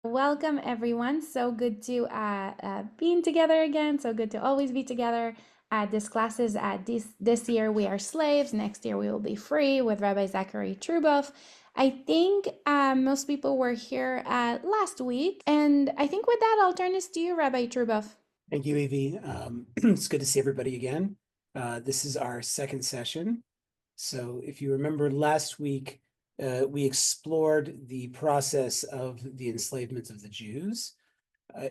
Welcome, everyone. So good to being together again. So good to always be together. This class is this year we are slaves. Next year we will be free with Rabbi Zachary Truboff. I think most people were here last week, and I think with that I'll turn this to you, Rabbi Truboff. Thank you, Evie. It's good to see everybody again. This is our second session. So if you remember last week, we explored the process of the enslavement of the Jews,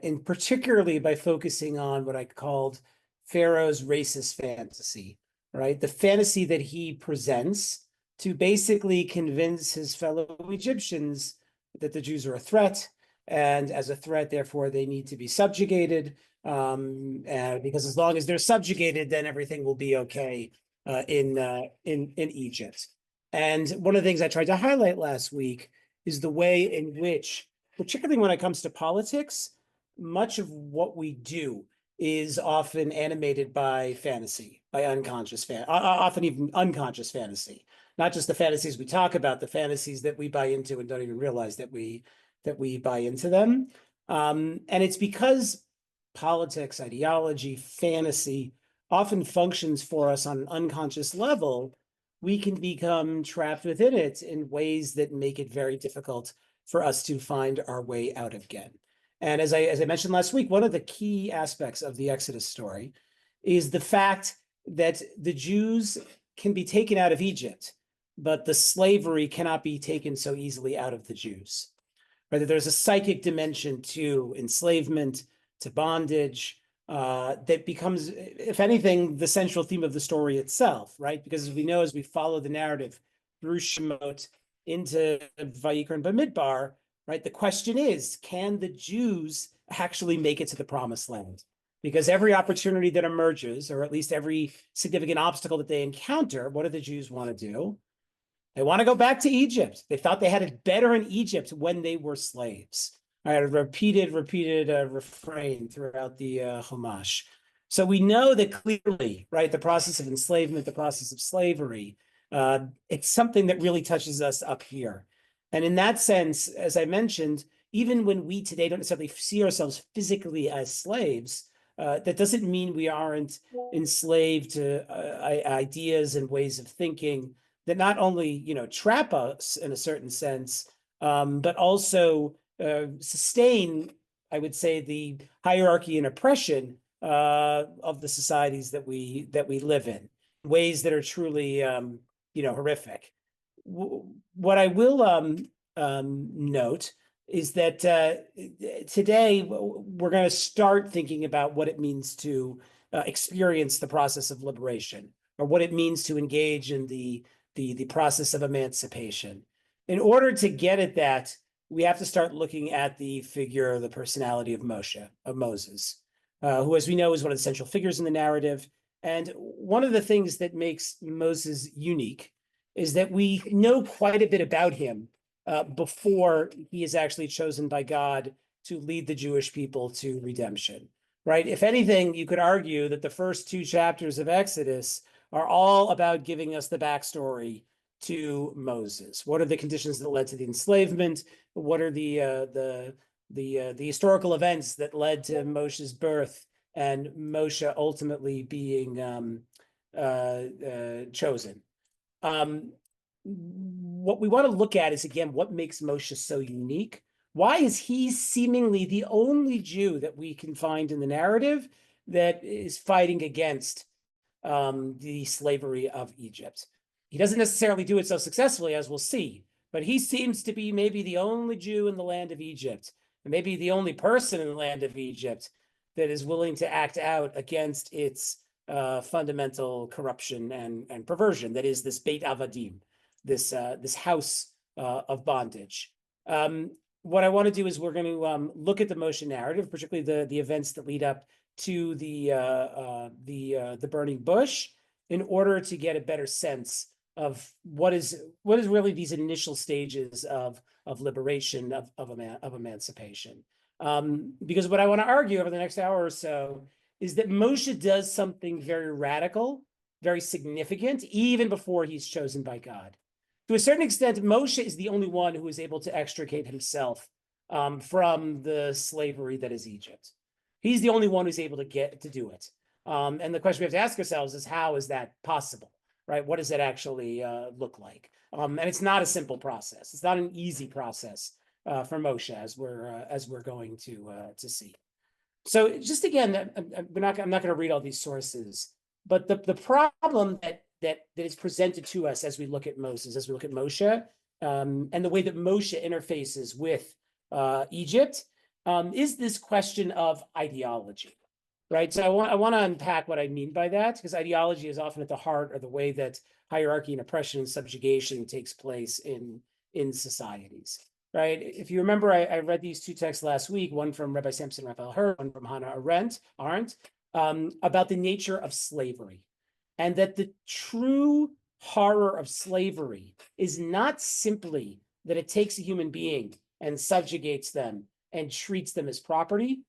and particularly by focusing on what I called Pharaoh's racist fantasy, right? The fantasy that he presents to basically convince his fellow Egyptians that the Jews are a threat, and as a threat, therefore, they need to be subjugated. Because as long as they're subjugated, then everything will be okay in Egypt. And one of the things I tried to highlight last week is the way in which, particularly when it comes to politics, much of what we do is often animated by fantasy, by often even unconscious fantasy. Not just the fantasies we talk about, the fantasies that we buy into and don't even realize that we buy into them. And it's because politics, ideology, fantasy often functions for us on an unconscious level, we can become trapped within it in ways that make it very difficult for us to find our way out again. And as I mentioned last week, one of the key aspects of the Exodus story is the fact that the Jews can be taken out of Egypt, but the slavery cannot be taken so easily out of the Jews. Right? That there's a psychic dimension to enslavement, to bondage, that becomes, if anything, the central theme of the story itself, right? Because as we know, as we follow the narrative through Shemot into Vayikra and Bamidbar, right? The question is, can the Jews actually make it to the promised land? Because every opportunity that emerges, or at least every significant obstacle that they encounter, what do the Jews want to do? They want to go back to Egypt. They thought they had it better in Egypt when they were slaves. I had a repeated refrain throughout the Chumash. So we know that clearly, right, the process of enslavement, the process of slavery, it's something that really touches us up here. And in that sense, as I mentioned, even when we today don't necessarily see ourselves physically as slaves, that doesn't mean we aren't enslaved to ideas and ways of thinking that not only trap us in a certain sense, but also sustain, I would say, the hierarchy and oppression of the societies that we live in, ways that are truly horrific. What I will note is that today we're going to start thinking about what it means to experience the process of liberation, or what it means to engage in the process of emancipation. In order to get at that, we have to start looking at the figure, the personality of Moses, who, as we know, is one of the central figures in the narrative. And one of the things that makes Moses unique is that we know quite a bit about him before he is actually chosen by God to lead the Jewish people to redemption, right? If anything, you could argue that the first two chapters of Exodus are all about giving us the backstory to Moses. What are the conditions that led to the enslavement? What are the historical events that led to Moshe's birth and Moshe ultimately being chosen? What we want to look at is, again, what makes Moshe so unique? Why is he seemingly the only Jew that we can find in the narrative that is fighting against the slavery of Egypt? He doesn't necessarily do it so successfully, as we'll see, but he seems to be maybe the only Jew in the land of Egypt, and maybe the only person in the land of Egypt that is willing to act out against its fundamental corruption and perversion, that is this Beit Avadim, this house of bondage. What I want to do is we're going to look at the Moshe narrative, particularly the events that lead up to the burning bush, in order to get a better sense of what is really these initial stages of liberation, of emancipation. Because what I want to argue over the next hour or so is that Moshe does something very radical, very significant, even before he's chosen by God. To a certain extent, Moshe is the only one who is able to extricate himself from the slavery that is Egypt. He's the only one who's able to get to do it. And the question we have to ask ourselves is, how is that possible, right? What does that actually look like? And it's not a simple process. It's not an easy process for Moshe, as we're going to see. So just again, I'm not going to read all these sources, but the problem that is presented to us as we look at Moses, as we look at Moshe, and the way that Moshe interfaces with Egypt, is this question of ideology, right? So I want to unpack what I mean by that, because ideology is often at the heart of the way that hierarchy and oppression and subjugation takes place in societies. Right. If you remember, I read these two texts last week, one from Rabbi Samson Raphael Hur, one from Hannah Arendt, about the nature of slavery, and that the true horror of slavery is not simply that it takes a human being and subjugates them and treats them as property,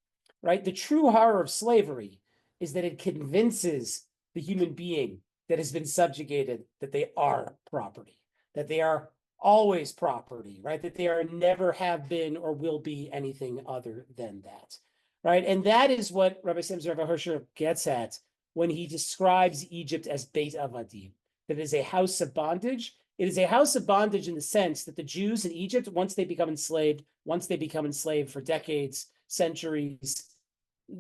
right? The true horror of slavery is that it convinces the human being that has been subjugated that they are property, that they are always property, right? That they are never have been or will be anything other than that, right? And that is what Rabbi Samson Raphael Hur gets at when he describes Egypt as Beit Avadim, that it is a house of bondage. It is a house of bondage in the sense that the Jews in Egypt, once they become enslaved for decades, centuries,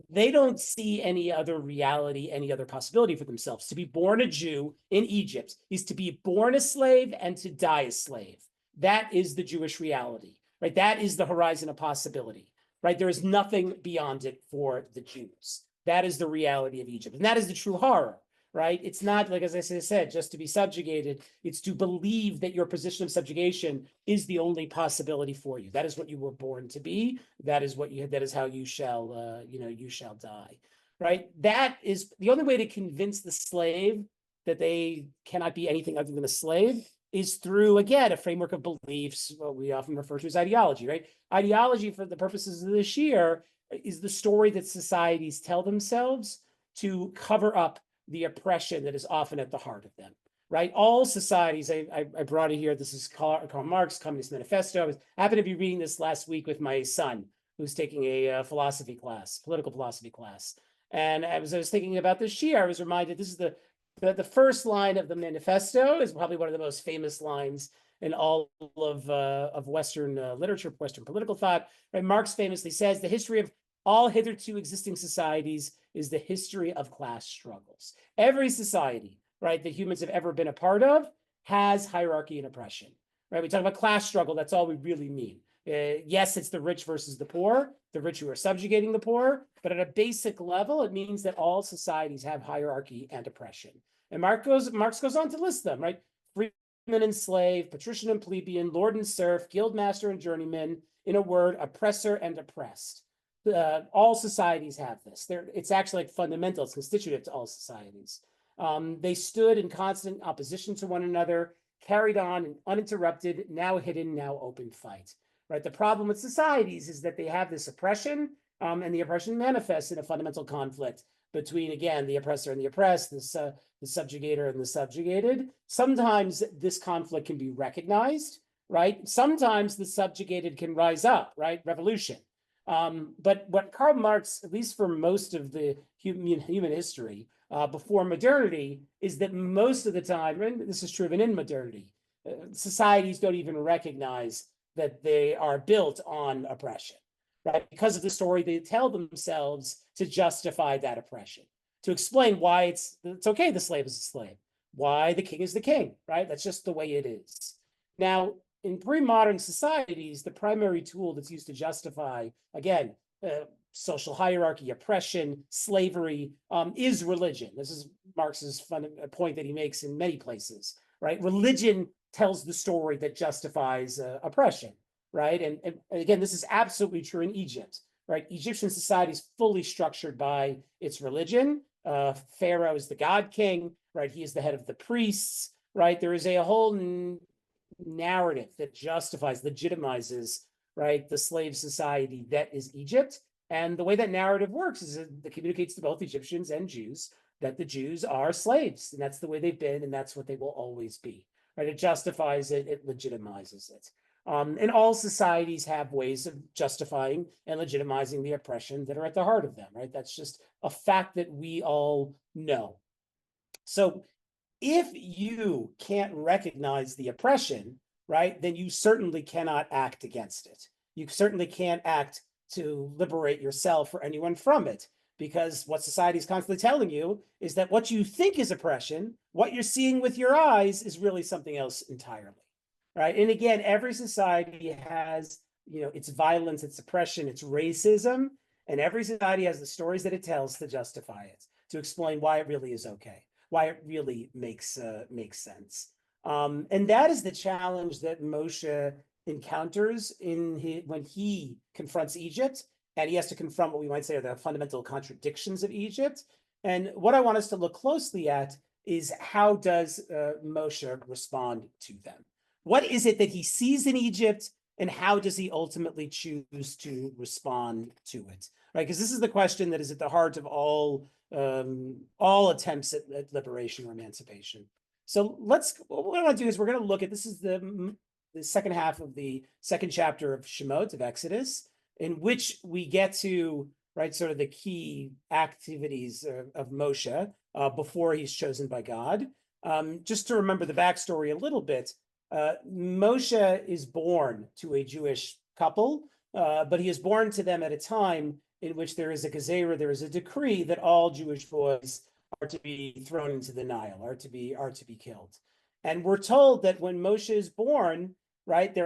they don't see any other reality, any other possibility for themselves. To be born a Jew in Egypt is to be born a slave and to die a slave. That is the Jewish reality, right? That is the horizon of possibility, right? There is nothing beyond it for the Jews. That is the reality of Egypt. And that is the true horror, right? It's not, like, as I said, just to be subjugated. It's to believe that your position of subjugation is the only possibility for you. That is what you were born to be. That is how you shall, you shall die, right? That is the only way to convince the slave that they cannot be anything other than a slave, is through, again, a framework of beliefs, what we often refer to as ideology, right? Ideology, for the purposes of this year, is the story that societies tell themselves to cover up the oppression that is often at the heart of them, right? All societies, I brought it here. This is Karl Marx, Communist Manifesto. I happened to be reading this last week with my son, who's taking a philosophy class, political philosophy class. And as I was thinking about this year, I was reminded this is the first line of the manifesto is probably one of the most famous lines in all of Western literature, Western political thought. Right? Marx famously says, the history of all hitherto existing societies is the history of class struggles. Every society, right, that humans have ever been a part of has hierarchy and oppression, right? We talk about class struggle, that's all we really mean. Yes, it's the rich versus the poor, the rich who are subjugating the poor, but at a basic level, it means that all societies have hierarchy and oppression. And Marx goes on to list them, right? Freeman and slave, patrician and plebeian, lord and serf, guildmaster and journeyman, in a word, oppressor and oppressed. All societies have this. It's actually like fundamental. It's constitutive to all societies. They stood in constant opposition to one another, carried on an uninterrupted, now hidden, now open fight. Right. The problem with societies is that they have this oppression, and the oppression manifests in a fundamental conflict between, again, the oppressor and the oppressed, the subjugator and the subjugated. Sometimes this conflict can be recognized, right? Sometimes the subjugated can rise up, right? Revolution. But what Karl Marx, at least for most of the human history before modernity, is that most of the time, and this is true even in modernity, societies don't even recognize that they are built on oppression, right? Because of the story they tell themselves to justify that oppression, to explain why it's okay the slave is a slave, why the king is the king, right? That's just the way it is. Now, in pre-modern societies, the primary tool that's used to justify, again, social hierarchy, oppression, slavery, is religion. This is Marx's point that he makes in many places, right? Religion tells the story that justifies oppression, right? And again, this is absolutely true in Egypt, right? Egyptian society is fully structured by its religion. Pharaoh is the god king, right? He is the head of the priests, right? There is a whole narrative that justifies, legitimizes, right, the slave society that is Egypt. And the way that narrative works is it communicates to both Egyptians and Jews that the Jews are slaves, and that's the way they've been, and that's what they will always be. Right? It justifies it, it legitimizes it. And all societies have ways of justifying and legitimizing the oppression that are at the heart of them, right? That's just a fact that we all know. So if you can't recognize the oppression, right, then you certainly cannot act against it. You certainly can't act to liberate yourself or anyone from it, because what society is constantly telling you is that what you think is oppression, what you're seeing with your eyes, is really something else entirely, right? And again, every society has, its violence, its oppression, its racism, and every society has the stories that it tells to justify it, to explain why it really is okay, why it really makes sense. And that is the challenge that Moshe encounters when he confronts Egypt, and he has to confront what we might say are the fundamental contradictions of Egypt. And what I want us to look closely at is, how does Moshe respond to them? What is it that he sees in Egypt, and how does he ultimately choose to respond to it? Right, because this is the question that is at the heart of all attempts at liberation or emancipation. So what I want to do is we're going to look at, this is the second half of the second chapter of Shemot, of Exodus, in which we get to, right, sort of the key activities of Moshe before he's chosen by God. Just to remember the backstory a little bit, Moshe is born to a Jewish couple, but he is born to them at a time in which there is a gezerah, there is a decree that all Jewish boys are to be thrown into the Nile, are to be killed. And we're told that when Moshe is born, right,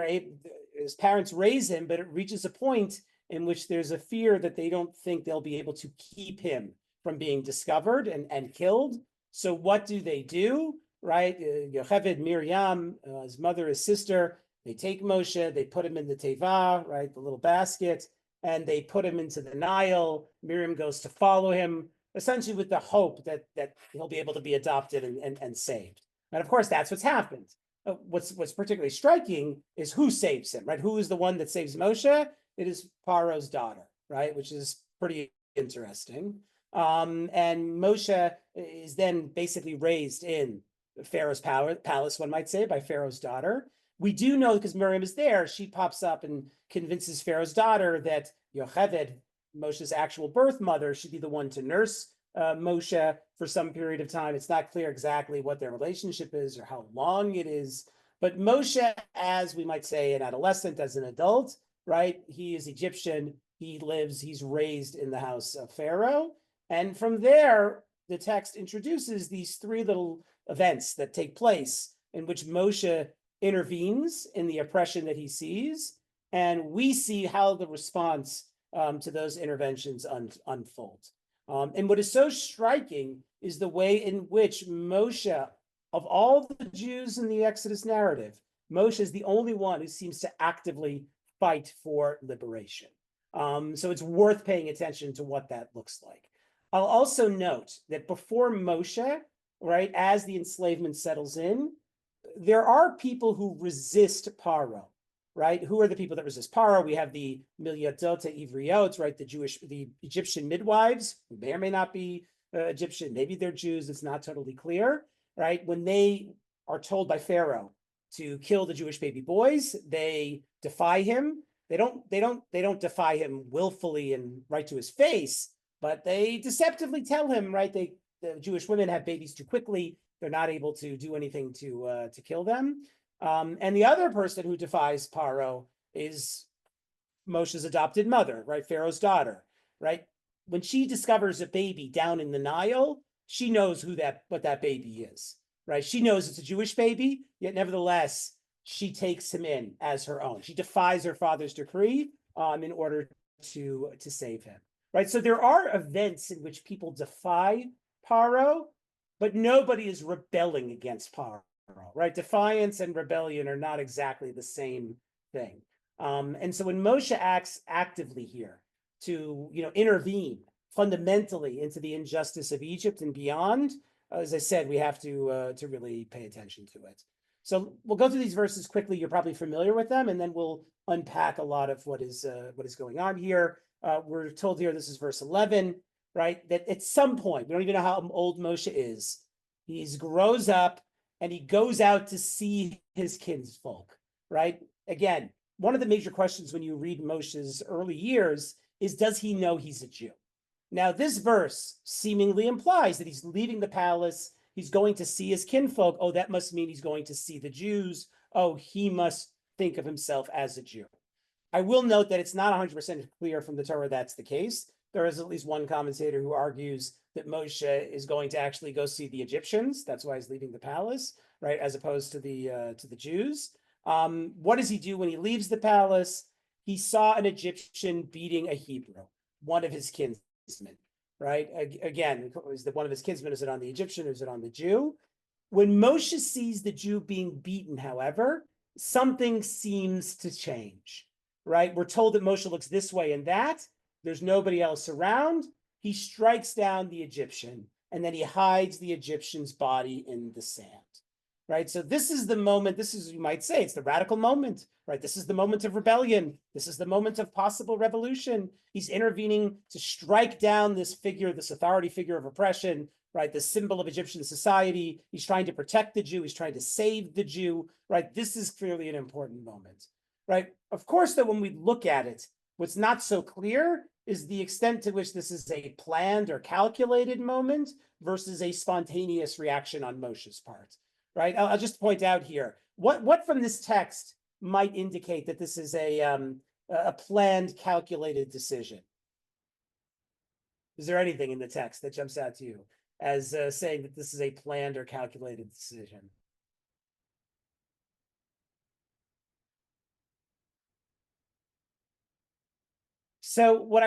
his parents raise him, but it reaches a point in which there's a fear that they don't think they'll be able to keep him from being discovered and killed. So what do? Right, Yocheved, Miriam, his mother, his sister, they take Moshe, they put him in the teva, right, the little basket, and they put him into the Nile. Miriam goes to follow him, essentially with the hope that he'll be able to be adopted and saved. And of course, that's what's happened. What's particularly striking is who saves him, right? Who is the one that saves Moshe? It is Pharaoh's daughter, right? Which is pretty interesting. And Moshe is then basically raised in Pharaoh's palace, one might say, by Pharaoh's daughter. We do know, because Miriam is there, she pops up and convinces Pharaoh's daughter that Yocheved, Moshe's actual birth mother, should be the one to nurse Moshe for some period of time. It's not clear exactly what their relationship is or how long it is. But Moshe, as we might say, an adolescent, as an adult, right? He is Egyptian. He's raised in the house of Pharaoh. And from there, the text introduces these three little events that take place in which Moshe intervenes in the oppression that he sees. And we see how the response to those interventions unfold. And what is so striking is the way in which Moshe, of all the Jews in the Exodus narrative, Moshe is the only one who seems to actively fight for liberation. So it's worth paying attention to what that looks like. I'll also note that before Moshe, right, as the enslavement settles in, there are people who resist Paro, right? Who are the people that resist Paro? We have the Milyadot Ivriot, right? The Egyptian midwives, who may or may not be Egyptian. Maybe they're Jews. It's not totally clear, right? When they are told by Pharaoh to kill the Jewish baby boys, they defy him. They don't defy him willfully and right to his face, but they deceptively tell him, right? The Jewish women have babies too quickly. They're not able to do anything to kill them. And the other person who defies Paro is Moshe's adopted mother, right? Pharaoh's daughter, right? When she discovers a baby down in the Nile, she knows what that baby is, right? She knows it's a Jewish baby, yet nevertheless, she takes him in as her own. She defies her father's decree in order to save him, right? So there are events in which people defy Paro, but nobody is rebelling against Paro, right? Defiance and rebellion are not exactly the same thing. And so when Moshe acts actively here to, intervene fundamentally into the injustice of Egypt and beyond, as I said, we have to really pay attention to it. So we'll go through these verses quickly. You're probably familiar with them, and then we'll unpack a lot of what is going on here. We're told here, this is verse 11, right? That at some point, we don't even know how old Moshe is. He grows up and he goes out to see his kinsfolk, right? again, one of the major questions when you read Moshe's early years is, does he know he's a Jew? Now, this verse seemingly implies that he's leaving the palace. He's going to see his kinfolk. Oh, that must mean he's going to see the Jews. Oh, he must think of himself as a Jew. I will note that it's not 100% clear from the Torah that's the case. There is at least one commentator who argues that Moshe is going to actually go see the Egyptians. That's why he's leaving the palace, right, as opposed to the Jews. What does he do when he leaves the palace? He saw an Egyptian beating a Hebrew, one of his kinsmen, right? Again, is that one of his kinsmen? Is it on the Egyptian or is it on the Jew? When Moshe sees the Jew being beaten, however, something seems to change, right? We're told that Moshe looks this way and that. There's nobody else around. He strikes down the Egyptian, and then he hides the Egyptian's body in the sand, right? So this is the moment, this is, you might say, it's the radical moment, right? This is the moment of rebellion. This is the moment of possible revolution. He's intervening to strike down this figure, this authority figure of oppression, right? The symbol of Egyptian society. He's trying to protect the Jew. He's trying to save the Jew, right? This is clearly an important moment, right? Of course, though, when we look at it, what's not so clear is the extent to which this is a planned or calculated moment versus a spontaneous reaction on Moshe's part, right? I'll just point out here, what from this text might indicate that this is a planned, calculated decision? Is there anything in the text that jumps out to you as saying that this is a planned or calculated decision? So what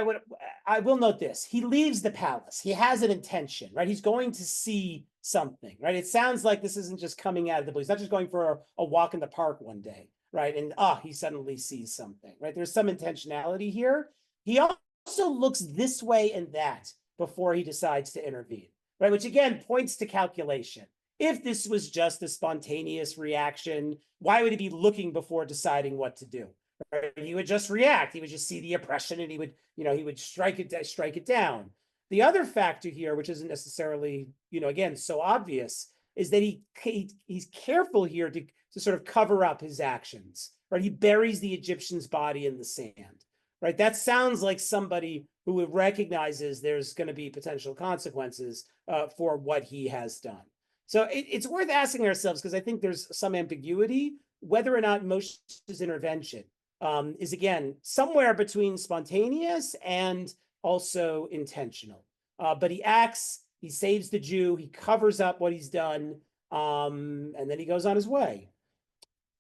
I will note this, he leaves the palace. He has an intention, right? He's going to see something, right? It sounds like this isn't just coming out of the blue. He's not just going for a walk in the park one day, right? And he suddenly sees something, right? There's some intentionality here. He also looks this way and that before he decides to intervene, right? Which again points to calculation. If this was just a spontaneous reaction, why would he be looking before deciding what to do? He would just react. He would just see the oppression and he would strike it down. The other factor here, which isn't necessarily, again, so obvious, is that he's careful here to sort of cover up his actions, right? He buries the Egyptian's body in the sand, right? That sounds like somebody who recognizes there's going to be potential consequences for what he has done. So it's worth asking ourselves, because I think there's some ambiguity, whether or not Moshe's intervention is, again, somewhere between spontaneous and also intentional. But he acts, he saves the Jew, he covers up what he's done, and then he goes on his way.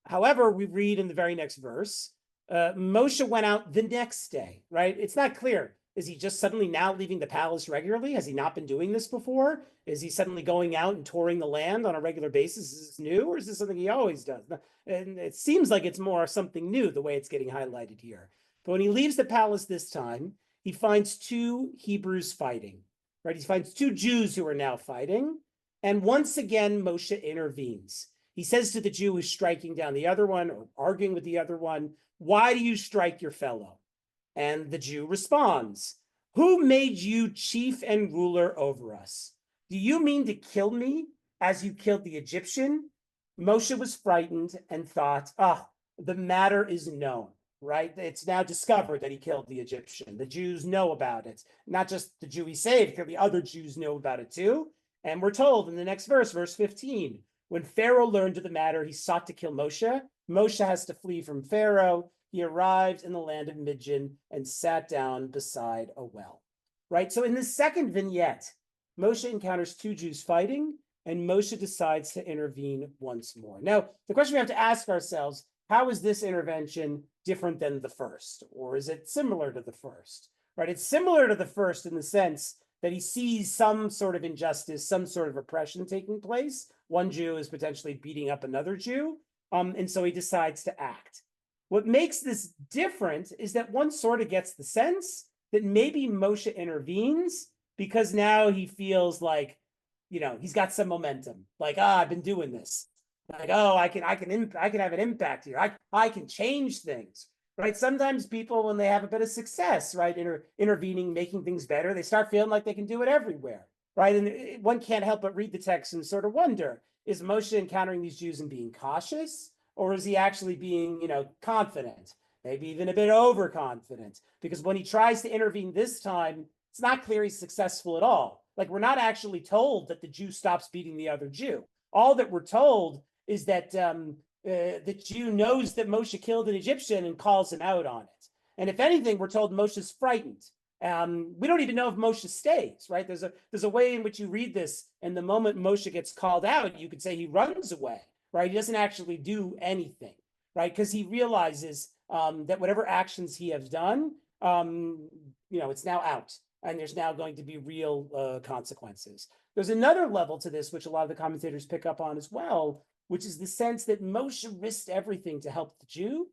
However, we read in the very next verse, Moshe went out the next day, right? It's not clear. Is he just suddenly now leaving the palace regularly? Has he not been doing this before? Is he suddenly going out and touring the land on a regular basis? Is this new, or is this something he always does? And it seems like it's more something new, the way it's getting highlighted here. But when he leaves the palace this time, he finds two Hebrews fighting, right? He finds two Jews who are now fighting. And once again, Moshe intervenes. He says to the Jew who's striking down the other one or arguing with the other one, "Why do you strike your fellow?" And the Jew responds, "Who made you chief and ruler over us? Do you mean to kill me as you killed the Egyptian?" Moshe was frightened and thought, the matter is known, right? It's now discovered that he killed the Egyptian. The Jews know about it. Not just the Jew he saved, because the other Jews know about it too. And we're told in the next verse, verse 15, when Pharaoh learned of the matter, he sought to kill Moshe. Moshe has to flee from Pharaoh. He arrived in the land of Midian and sat down beside a well, right? So in the second vignette, Moshe encounters two Jews fighting, and Moshe decides to intervene once more. Now, the question we have to ask ourselves, how is this intervention different than the first? Or is it similar to the first, right? It's similar to the first in the sense that he sees some sort of injustice, some sort of oppression taking place. One Jew is potentially beating up another Jew, and so he decides to act. What makes this different is that one sort of gets the sense that maybe Moshe intervenes because now he feels like, he's got some momentum. Like, I've been doing this. Like, I can have an impact here. I can change things, right? Sometimes people, when they have a bit of success, right, intervening, making things better, they start feeling like they can do it everywhere, right? And one can't help but read the text and sort of wonder, is Moshe encountering these Jews and being cautious? or is he actually being, confident, maybe even a bit overconfident? Because when he tries to intervene this time, it's not clear he's successful at all. Like, we're not actually told that the Jew stops beating the other Jew. All that we're told is that the Jew knows that Moshe killed an Egyptian and calls him out on it. And if anything, we're told Moshe's frightened. We don't even know if Moshe stays, right? There's a way in which you read this, and the moment Moshe gets called out, you could say he runs away, right? He doesn't actually do anything, right? Because he realizes that whatever actions he has done, it's now out, and there's now going to be real consequences. There's another level to this, which a lot of the commentators pick up on as well, which is the sense that Moshe risked everything to help the Jew.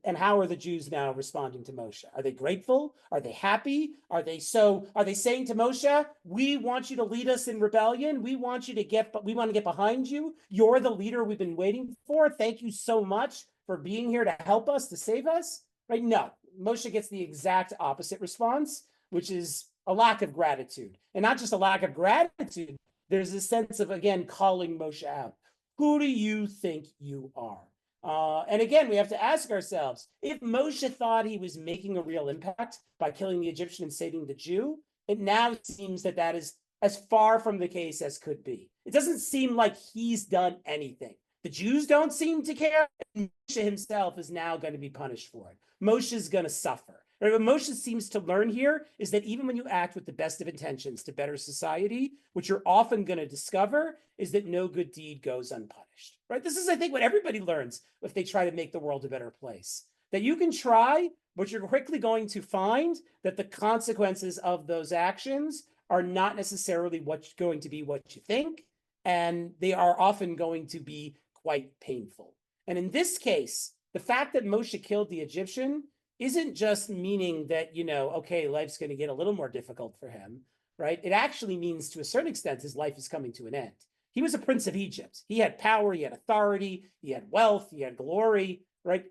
And how are the Jews now responding to Moshe? Are they grateful? Are they happy? Are they saying to Moshe, we want you to lead us in rebellion. We want to get behind you. You're the leader we've been waiting for. Thank you so much for being here to help us, to save us. Right? No, Moshe gets the exact opposite response, which is a lack of gratitude. And not just a lack of gratitude, there's a sense of, again, calling Moshe out. Who do you think you are? And again, we have to ask ourselves, if Moshe thought he was making a real impact by killing the Egyptian and saving the Jew, it now seems that is as far from the case as could be. It doesn't seem like he's done anything. The Jews don't seem to care. And Moshe himself is now going to be punished for it. Moshe's going to suffer. Right? What Moshe seems to learn here is that even when you act with the best of intentions to better society, what you're often going to discover is that no good deed goes unpunished. Right? This is, I think, what everybody learns if they try to make the world a better place. That you can try, but you're quickly going to find that the consequences of those actions are not necessarily going to be what you think, and they are often going to be quite painful. And in this case, the fact that Moshe killed the Egyptian isn't just meaning that, okay, life's going to get a little more difficult for him, right? It actually means, to a certain extent, his life is coming to an end. He was a prince of Egypt. He had power, he had authority, he had wealth, he had glory, right?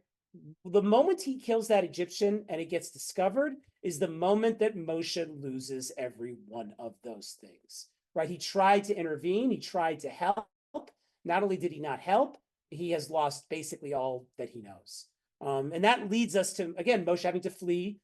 The moment he kills that Egyptian and it gets discovered is the moment that Moshe loses every one of those things, right? He tried to intervene, he tried to help. Not only did he not help, he has lost basically all that he knows. And that leads us to, again, Moshe having to flee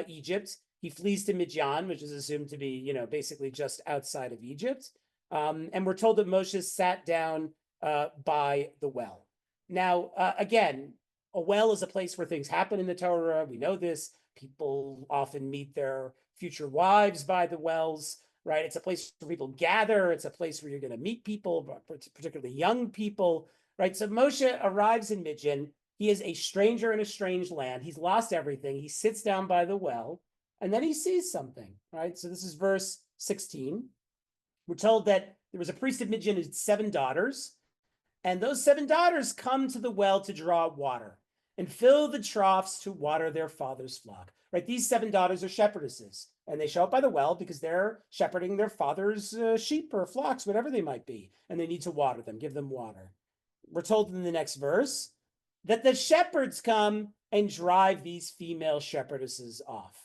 Egypt. He flees to Midian, which is assumed to be, basically just outside of Egypt. And we're told that Moshe sat down by the well. Now, again, a well is a place where things happen in the Torah. We know this. People often meet their future wives by the wells, right? It's a place where people gather. It's a place where you're going to meet people, particularly young people, right? So Moshe arrives in Midian. He is a stranger in a strange land. He's lost everything. He sits down by the well, and then he sees something, right? So this is verse 16. We're told that there was a priest of Midian who had 7 daughters, and those 7 daughters come to the well to draw water and fill the troughs to water their father's flock, right? These 7 daughters are shepherdesses, and they show up by the well because they're shepherding their father's sheep or flocks, whatever they might be, and they need to water them, give them water. We're told in the next verse that the shepherds come and drive these female shepherdesses off,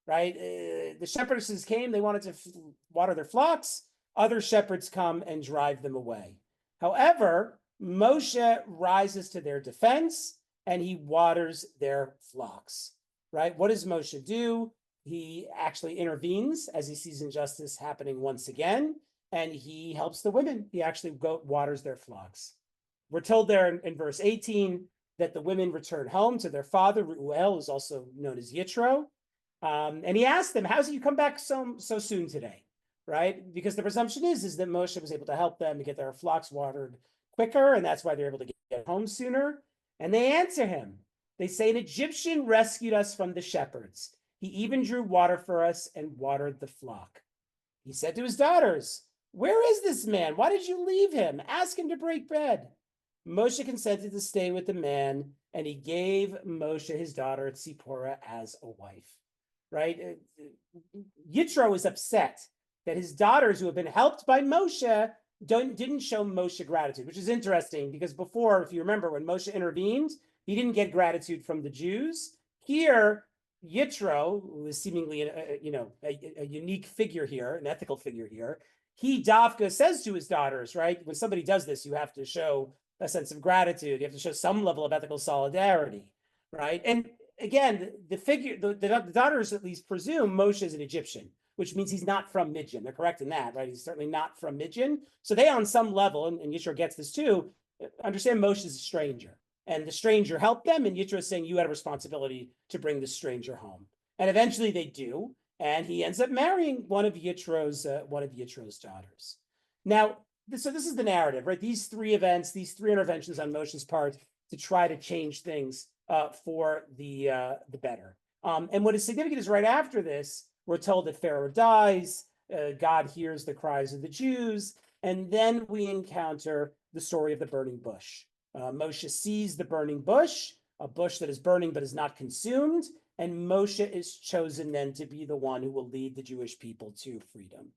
right? The shepherdesses came, they wanted to water their flocks. Other shepherds come and drive them away. However, Moshe rises to their defense and he waters their flocks, right? What does Moshe do? He actually intervenes as he sees injustice happening once again, and he helps the women. He actually waters their flocks. We're told there in verse 18 that the women return home to their father, Reuel, who's also known as Yitro. And he asked them, how's it you come back so soon today, right? Because the presumption is that Moshe was able to help them to get their flocks watered quicker, and that's why they're able to get home sooner. And they answer him. They say, an Egyptian rescued us from the shepherds. He even drew water for us and watered the flock. He said to his daughters, where is this man? Why did you leave him? Ask him to break bread. Moshe consented to stay with the man, and he gave Moshe his daughter Tzipporah as a wife, right? Yitro is upset that his daughters, who have been helped by Moshe, didn't show Moshe gratitude, which is interesting because before, if you remember, when Moshe intervened, he didn't get gratitude from the Jews. Here, Yitro, who is seemingly a unique figure here, an ethical figure here, he Dafka says to his daughters, right? When somebody does this, you have to show a sense of gratitude. You have to show some level of ethical solidarity, right? And again, the daughters at least presume Moshe is an Egyptian, which means he's not from Midian. They're correct in that, right? He's certainly not from Midian. So they, on some level, and Yitro gets this too, understand Moshe is a stranger. And the stranger helped them, and Yitro is saying, you had a responsibility to bring the stranger home. And eventually they do, and he ends up marrying one of Yitro's daughters. Now, so this is the narrative, right? These three events, these three interventions on Moshe's part to try to change things for the better. And what is significant is right after this, we're told that Pharaoh dies, God hears the cries of the Jews, and then we encounter the story of the burning bush. Moshe sees the burning bush, a bush that is burning but is not consumed, and Moshe is chosen then to be the one who will lead the Jewish people to freedom.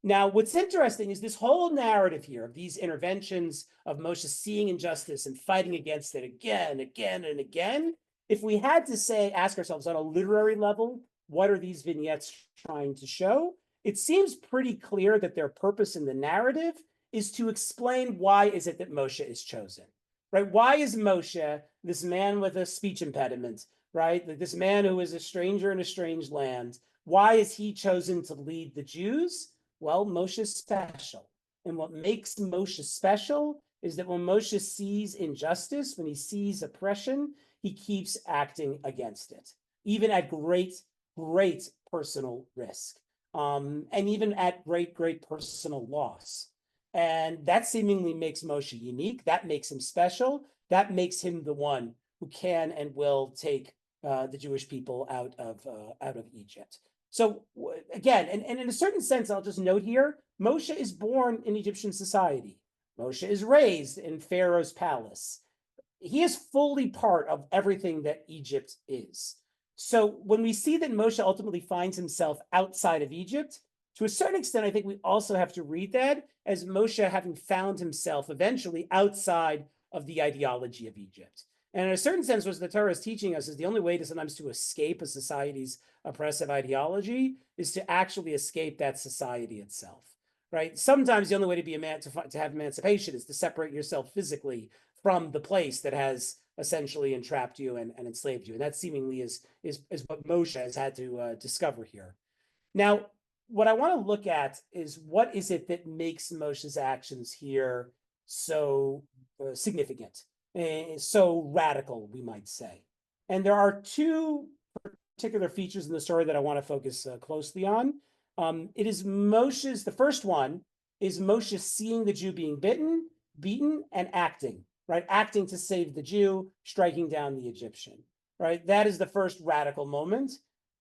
Now, what's interesting is this whole narrative here of these interventions of Moshe seeing injustice and fighting against it again, and again. If we had to ask ourselves on a literary level, what are these vignettes trying to show? It seems pretty clear that their purpose in the narrative is to explain why is it that Moshe is chosen, right? Why is Moshe, this man with a speech impediment, right? Like this man who is a stranger in a strange land, why is he chosen to lead the Jews? Well, Moshe is special. And what makes Moshe special is that when Moshe sees injustice, when he sees oppression, he keeps acting against it, even at great personal risk, and even at great personal loss. And that seemingly makes Moshe unique. That makes him special. That makes him the one who can and will take the Jewish people out of Egypt. So again, and in a certain sense, I'll just note here, Moshe is born in Egyptian society. Moshe is raised in Pharaoh's palace. He is fully part of everything that Egypt is. So when we see that Moshe ultimately finds himself outside of Egypt, to a certain extent, I think we also have to read that as Moshe having found himself eventually outside of the ideology of Egypt. And in a certain sense, what the Torah is teaching us is the only way to sometimes to escape a society's oppressive ideology is to actually escape that society itself, right? Sometimes the only way to be to have emancipation is to separate yourself physically from the place that has essentially entrapped you and enslaved you. And that seemingly is what Moshe has had to discover here. Now, what I want to look at is what is it that makes Moshe's actions here so significant, so radical, we might say. And there are two particular features in the story that I want to focus closely on. It is Moshe's, the first one is Moshe seeing the Jew being beaten, and acting, right? Acting to save the Jew, striking down the Egyptian, right? That is the first radical moment.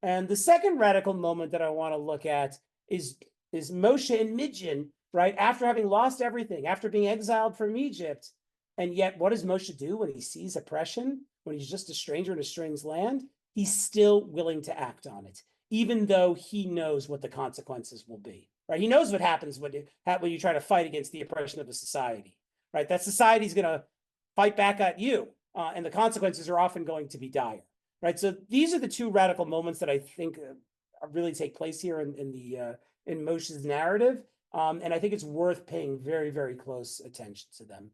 And the second radical moment that I want to look at is Moshe in Midian, right? After having lost everything, after being exiled from Egypt. And yet, what does Moshe do when he sees oppression, when he's just a stranger in a strange land? He's still willing to act on it, even though he knows what the consequences will be, right? He knows what happens when you try to fight against the oppression of a society, right? That society is going to fight back at you, and the consequences are often going to be dire, right? So these are the two radical moments that I think really take place here in Moshe's narrative, and I think it's worth paying very close attention to them.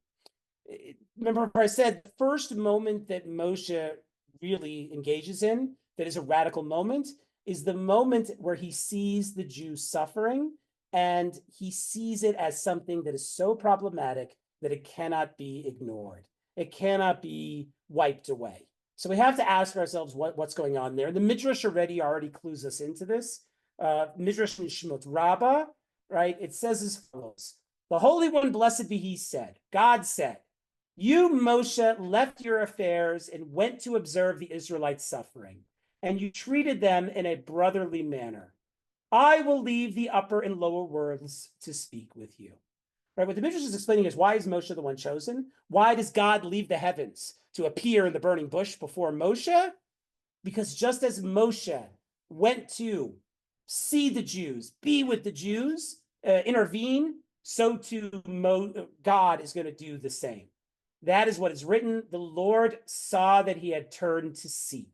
Remember, I said the first moment that Moshe really engages in that is a radical moment is the moment where he sees the Jews suffering, and he sees it as something that is so problematic that it cannot be ignored. It cannot be wiped away. So we have to ask ourselves what's going on there. The midrash already clues us into this. Midrash in Shemot Rabbah, right? It says as follows: "The Holy One, blessed be He, said, God said, you, Moshe, left your affairs and went to observe the Israelites suffering, and you treated them in a brotherly manner. I will leave the upper and lower worlds to speak with you." Right? What the Midrash is explaining is, why is Moshe the one chosen? Why does God leave the heavens to appear in the burning bush before Moshe? Because just as Moshe went to see the Jews, be with the Jews, intervene, so too God is going to do the same. That is what is written. The Lord saw that he had turned to see.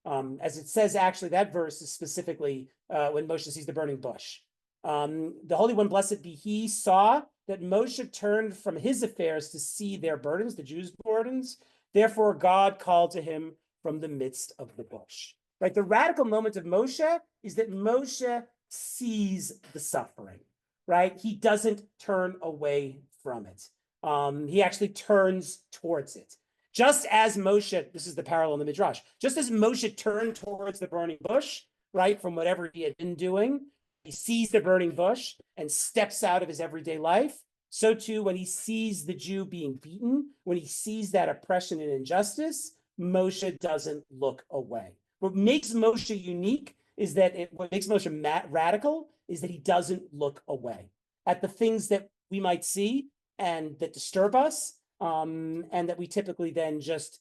As it says, actually, that verse is specifically when Moshe sees the burning bush. The Holy One, blessed be He, saw that Moshe turned from his affairs to see their burdens, the Jews' burdens. Therefore, God called to him from the midst of the bush. Right? The radical moment of Moshe is that Moshe sees the suffering, right? He doesn't turn away from it. He actually turns towards it. Just as Moshe, this is the parallel in the midrash, just as Moshe turned towards the burning bush, right, from whatever he had been doing, he sees the burning bush and steps out of his everyday life. So too, when he sees the Jew being beaten, when he sees that oppression and injustice, Moshe doesn't look away. What makes Moshe unique is that what makes Moshe radical is that he doesn't look away at the things that we might see and that disturb us, and that we typically then just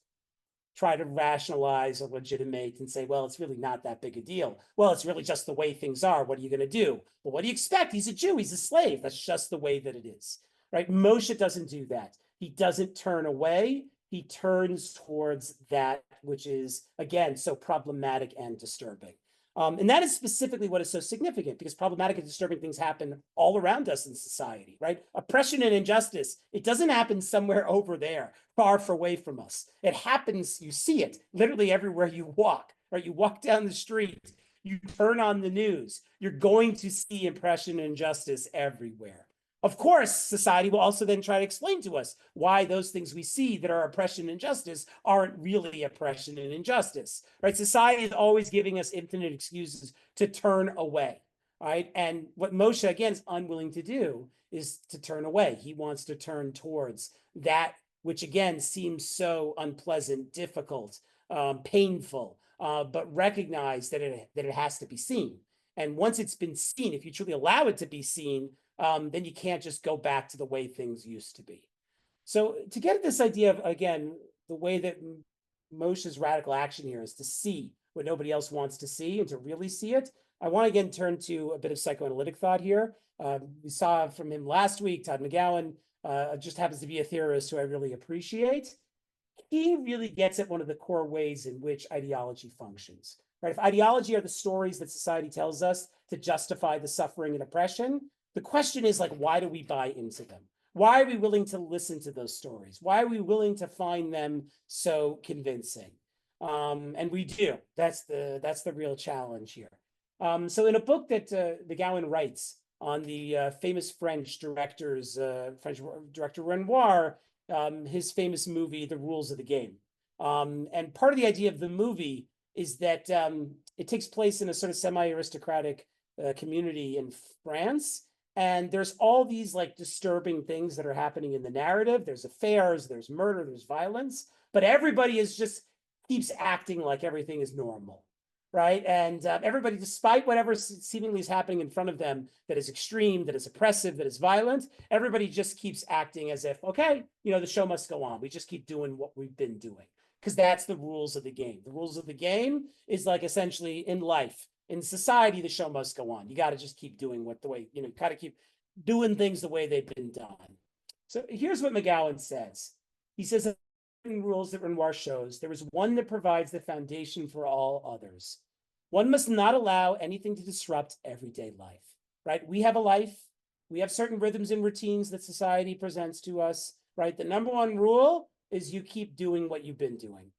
try to rationalize or legitimate and say, well, it's really not that big a deal. Well, it's really just the way things are. What are you going to do? Well, what do you expect? He's a Jew. He's a slave. That's just the way that it is, right? Moshe doesn't do that. He doesn't turn away. He turns towards that which is, again, so problematic and disturbing. And that is specifically what is so significant, because problematic and disturbing things happen all around us in society, right? Oppression and injustice, it doesn't happen somewhere over there, far away from us. It happens, you see it literally everywhere you walk, right? You walk down the street, you turn on the news, you're going to see oppression and injustice everywhere. Of course, society will also then try to explain to us why those things we see that are oppression and injustice aren't really oppression and injustice, right? Society is always giving us infinite excuses to turn away, right? And what Moshe, again, is unwilling to do is to turn away. He wants to turn towards that which, again, seems so unpleasant, difficult, painful, but recognize that it has to be seen. And once it's been seen, if you truly allow it to be seen, then you can't just go back to the way things used to be. So to get at this idea of, again, the way that Moshe's radical action here is to see what nobody else wants to see and to really see it, I want to again turn to a bit of psychoanalytic thought here. We saw from him last week, Todd McGowan just happens to be a theorist who I really appreciate. He really gets at one of the core ways in which ideology functions. Right? If ideology are the stories that society tells us to justify the suffering and oppression, the question is, like, why do we buy into them? Why are we willing to listen to those stories? Why are we willing to find them so convincing? And we do. That's the real challenge here. So in a book that McGowan writes on the famous French director Renoir, his famous movie, The Rules of the Game. And part of the idea of the movie is that it takes place in a sort of semi-aristocratic community in France. And there's all these like disturbing things that are happening in the narrative. There's affairs, there's murder, there's violence, but everybody is just keeps acting like everything is normal, right? And everybody, despite whatever seemingly is happening in front of them that is extreme, that is oppressive, that is violent, everybody just keeps acting as if, okay, the show must go on. We just keep doing what we've been doing, because that's the rules of the game. The rules of the game is like essentially in life. In society, the show must go on. You got to just keep doing you got to keep doing things the way they've been done. So here's what McGowan says. He says, in rules that Renoir shows, there is one that provides the foundation for all others. One must not allow anything to disrupt everyday life, right? We have a life. We have certain rhythms and routines that society presents to us, right? The number one rule is you keep doing what you've been doing.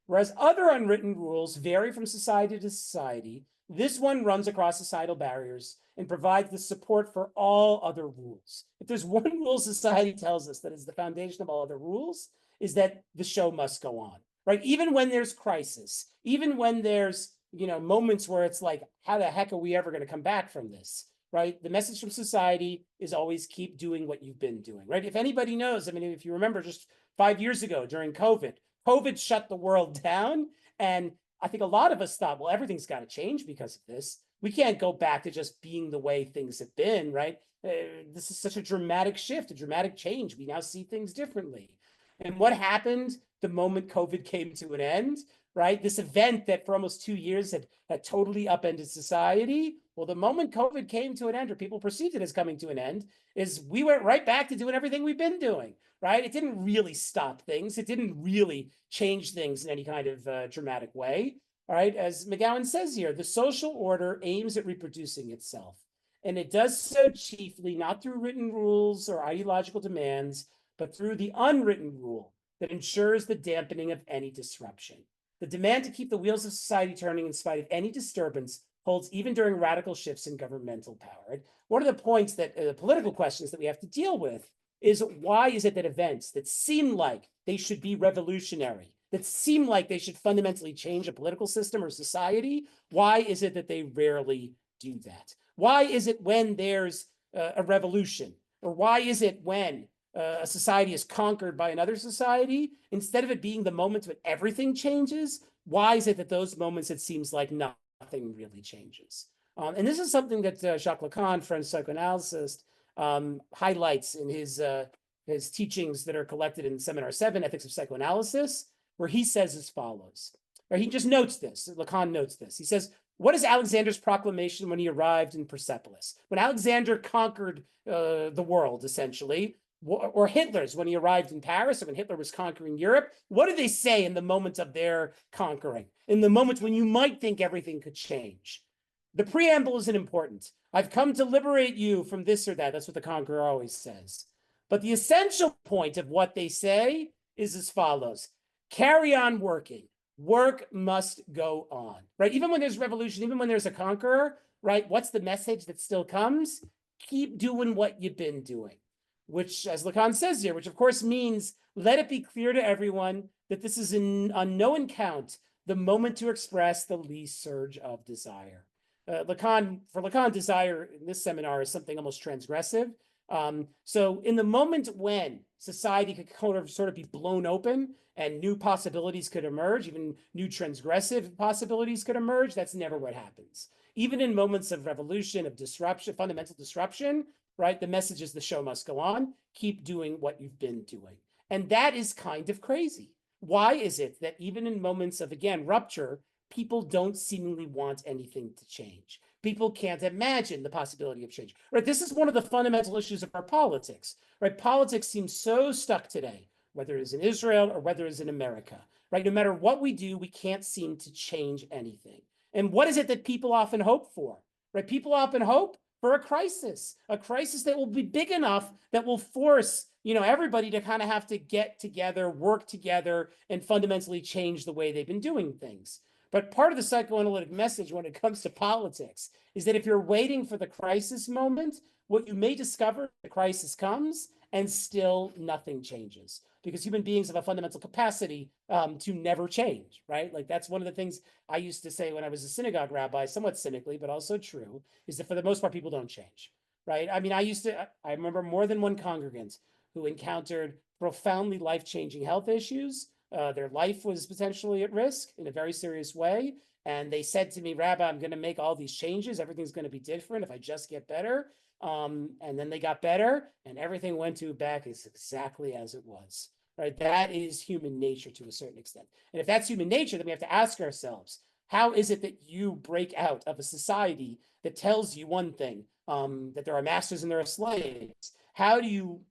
Whereas other unwritten rules vary from society to society, this one runs across societal barriers and provides the support for all other rules. If there's one rule society tells us that is the foundation of all other rules, is that the show must go on, right? Even when there's crisis, even when there's moments where it's like, how the heck are we ever going to come back from this, right? The message from society is always keep doing what you've been doing, right? If anybody knows, I mean, if you remember just 5 years ago during COVID shut the world down. And I think a lot of us thought, well, everything's got to change because of this. We can't go back to just being the way things have been, right? This is such a dramatic shift, a dramatic change. We now see things differently. And what happened the moment COVID came to an end, right? This event that for almost 2 years had totally upended society. Well, the moment COVID came to an end, or people perceived it as coming to an end, is we went right back to doing everything we've been doing, right? It didn't really stop things. It didn't really change things in any kind of dramatic way, all right? As McGowan says here, the social order aims at reproducing itself. And it does so chiefly not through written rules or ideological demands, but through the unwritten rule that ensures the dampening of any disruption. The demand to keep the wheels of society turning in spite of any disturbance holds even during radical shifts in governmental power. One of the points that political questions that we have to deal with is, why is it that events that seem like they should be revolutionary, that seem like they should fundamentally change a political system or society, why is it that they rarely do that? Why is it when there's a revolution, or why is it when a society is conquered by another society, instead of it being the moment when everything changes, why is it that those moments it seems like nothing really changes? And this is something that Jacques Lacan, French psychoanalyst, highlights in his teachings that are collected in Seminar 7, Ethics of Psychoanalysis, where he says as follows, or he just notes this, Lacan notes this. He says, what is Alexander's proclamation when he arrived in Persepolis? When Alexander conquered the world, essentially, or Hitler's when he arrived in Paris, or when Hitler was conquering Europe, what do they say in the moment of their conquering? In the moments when you might think everything could change? The preamble isn't important. I've come to liberate you from this or that. That's what the conqueror always says. But the essential point of what they say is as follows. Carry on working. Work must go on, right? Even when there's revolution, even when there's a conqueror, right? What's the message that still comes? Keep doing what you've been doing, which, as Lacan says here, which of course means let it be clear to everyone that this is on no account the moment to express the least surge of desire. For Lacan, desire in this seminar is something almost transgressive. So in the moment when society could sort of be blown open and new possibilities could emerge, even new transgressive possibilities could emerge, that's never what happens. Even in moments of revolution, of disruption, fundamental disruption, right? The message is the show must go on. Keep doing what you've been doing. And that is kind of crazy. Why is it that even in moments of, again, rupture, people don't seemingly want anything to change? People can't imagine the possibility of change, right? This is one of the fundamental issues of our politics, right? Politics seems so stuck today, whether it is in Israel or whether it is in America, right? No matter what we do, we can't seem to change anything. And what is it that people often hope for, right? People often hope for a crisis that will be big enough that will force, everybody to kind of have to get together, work together, and fundamentally change the way they've been doing things. But part of the psychoanalytic message when it comes to politics is that if you're waiting for the crisis moment, what you may discover, the crisis comes and still nothing changes, because human beings have a fundamental capacity to never change, right? Like that's one of the things I used to say when I was a synagogue rabbi, somewhat cynically, but also true, is that for the most part, people don't change, right? I mean, I remember more than one congregant who encountered profoundly life-changing health issues. Their life was potentially at risk in a very serious way. And they said to me, Rabbi, I'm going to make all these changes. Everything's going to be different if I just get better. And then they got better and everything went back exactly as it was, right? That is human nature to a certain extent. And if that's human nature, then we have to ask ourselves, how is it that you break out of a society that tells you one thing, that there are masters and there are slaves? How do you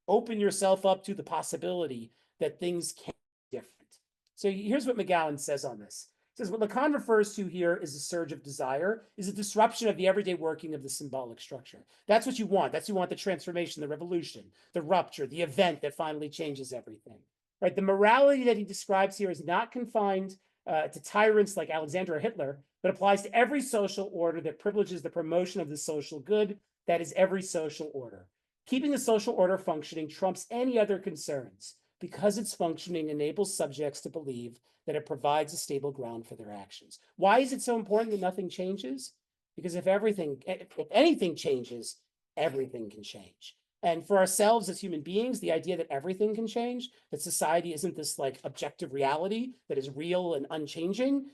open yourself up to the possibility that things can be different? So here's what McGowan says on this. He says, what Lacan refers to here is a surge of desire, is a disruption of the everyday working of the symbolic structure. That's what you want. You want the transformation, the revolution, the rupture, the event that finally changes everything. Right? The morality that he describes here is not confined to tyrants like Alexander or Hitler, but applies to every social order that privileges the promotion of the social good, that is every social order. Keeping the social order functioning trumps any other concerns, because its functioning enables subjects to believe that it provides a stable ground for their actions. Why is it so important that nothing changes? Because if anything changes, everything can change. And for ourselves as human beings, the idea that everything can change, that society isn't this like objective reality that is real and unchanging,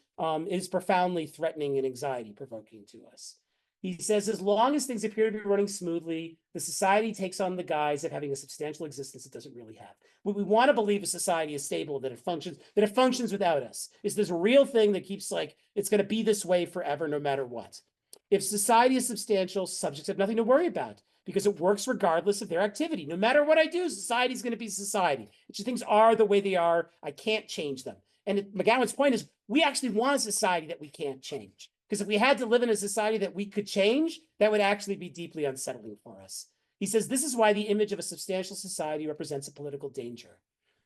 is profoundly threatening and anxiety provoking to us. He says, as long as things appear to be running smoothly, the society takes on the guise of having a substantial existence it doesn't really have. What we want to believe a society is stable, that it functions without us, is this real thing that keeps it's going to be this way forever, no matter what. If society is substantial, subjects have nothing to worry about because it works regardless of their activity. No matter what I do, society is going to be society. Things are the way they are. I can't change them. And McGowan's point is, we actually want a society that we can't change. Because if we had to live in a society that we could change, that would actually be deeply unsettling for us. He says, this is why the image of a substantial society represents a political danger.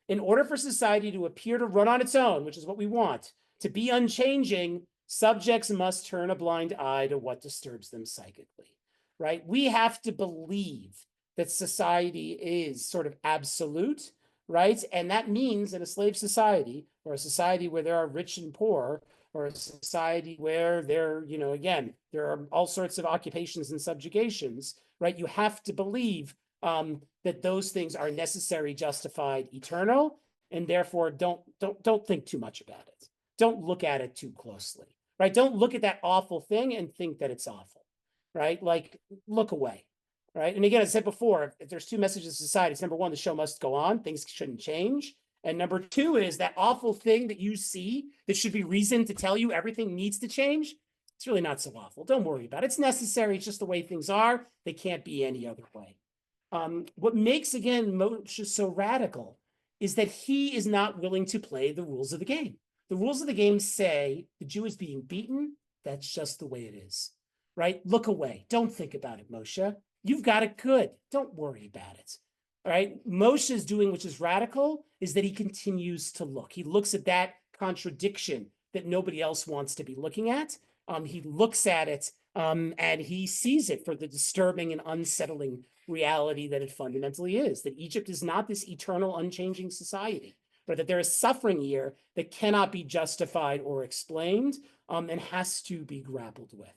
In order for society to appear to run on its own, which is what we want, to be unchanging, subjects must turn a blind eye to what disturbs them psychically, right? We have to believe that society is sort of absolute, right? And that means in a slave society, or a society where there are rich and poor, or a society where there, again, there are all sorts of occupations and subjugations, right? You have to believe that those things are necessary, justified, eternal, and therefore don't think too much about it. Don't look at it too closely, right? Don't look at that awful thing and think that it's awful, right? Like, look away, right? And again, as I said before, if there's two messages to society, it's number one, the show must go on, things shouldn't change. And number two is that awful thing that you see that should be reason to tell you everything needs to change. It's really not so awful. Don't worry about it. It's necessary. It's just the way things are. They can't be any other way. What makes, again, Moshe so radical is that he is not willing to play the rules of the game. The rules of the game say the Jew is being beaten. That's just the way it is, right? Look away. Don't think about it, Moshe. You've got it good. Don't worry about it. All right. Moshe is doing, which is radical, is that he continues to look. He looks at that contradiction that nobody else wants to be looking at. He looks at it and he sees it for the disturbing and unsettling reality that it fundamentally is, that Egypt is not this eternal, unchanging society, but that there is suffering here that cannot be justified or explained and has to be grappled with.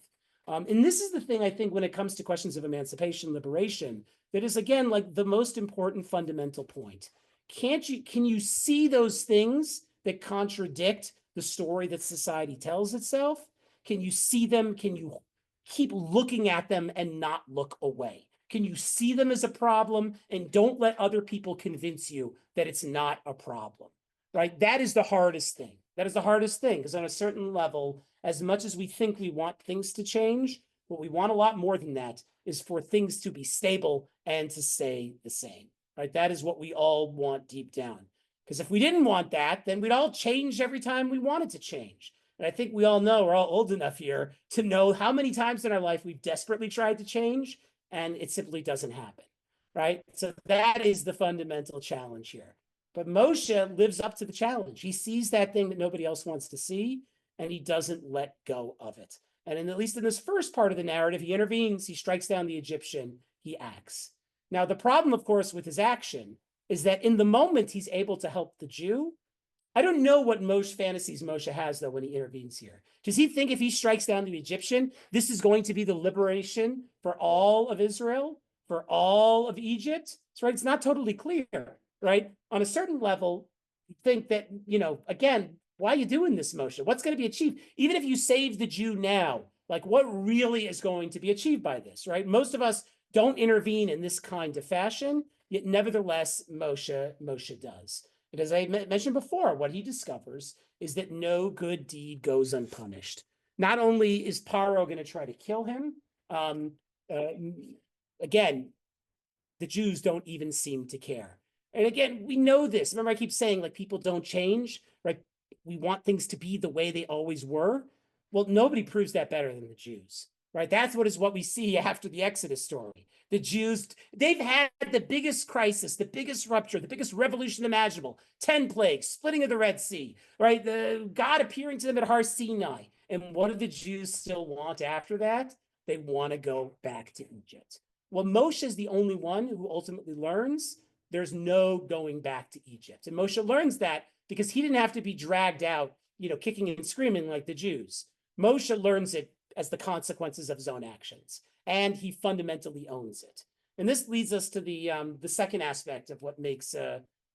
And this is the thing, I think, when it comes to questions of emancipation, liberation, that is, again, like the most important fundamental point. Can you see those things that contradict the story that society tells itself? Can you see them? Can you keep looking at them and not look away? Can you see them as a problem and don't let other people convince you that it's not a problem, right? That is the hardest thing. That is the hardest thing, because on a certain level, as much as we think we want things to change, what we want a lot more than that is for things to be stable and to stay the same, right? That is what we all want deep down. Because if we didn't want that, then we'd all change every time we wanted to change. And I think we all know, we're all old enough here to know how many times in our life we've desperately tried to change and it simply doesn't happen, right? So that is the fundamental challenge here. But Moshe lives up to the challenge. He sees that thing that nobody else wants to see, and he doesn't let go of it. And at least in this first part of the narrative, he intervenes, he strikes down the Egyptian, he acts. Now, the problem, of course, with his action is that in the moment he's able to help the Jew. I don't know what fantasies Moshe has, though, when he intervenes here. Does he think if he strikes down the Egyptian, this is going to be the liberation for all of Israel, for all of Egypt? That's right. It's not totally clear, right? On a certain level, you think that, again, why are you doing this, Moshe? What's going to be achieved? Even if you save the Jew now, like what really is going to be achieved by this, right? Most of us don't intervene in this kind of fashion, yet nevertheless, Moshe does. And as I mentioned before, what he discovers is that no good deed goes unpunished. Not only is Paro going to try to kill him, again, the Jews don't even seem to care. And again, we know this. Remember, I keep saying, like, people don't change, right? We want things to be the way they always were. Well, nobody proves that better than the Jews, right? That's what we see after the Exodus story. The Jews, they've had the biggest crisis, the biggest rupture, the biggest revolution imaginable, 10 plagues, splitting of the Red Sea, right? The God appearing to them at Har Sinai. And what do the Jews still want after that? They want to go back to Egypt. Well, Moshe is the only one who ultimately learns there's no going back to Egypt. And Moshe learns that because he didn't have to be dragged out, kicking and screaming like the Jews. Moshe learns it as the consequences of his own actions, and he fundamentally owns it. And this leads us to the second aspect of what makes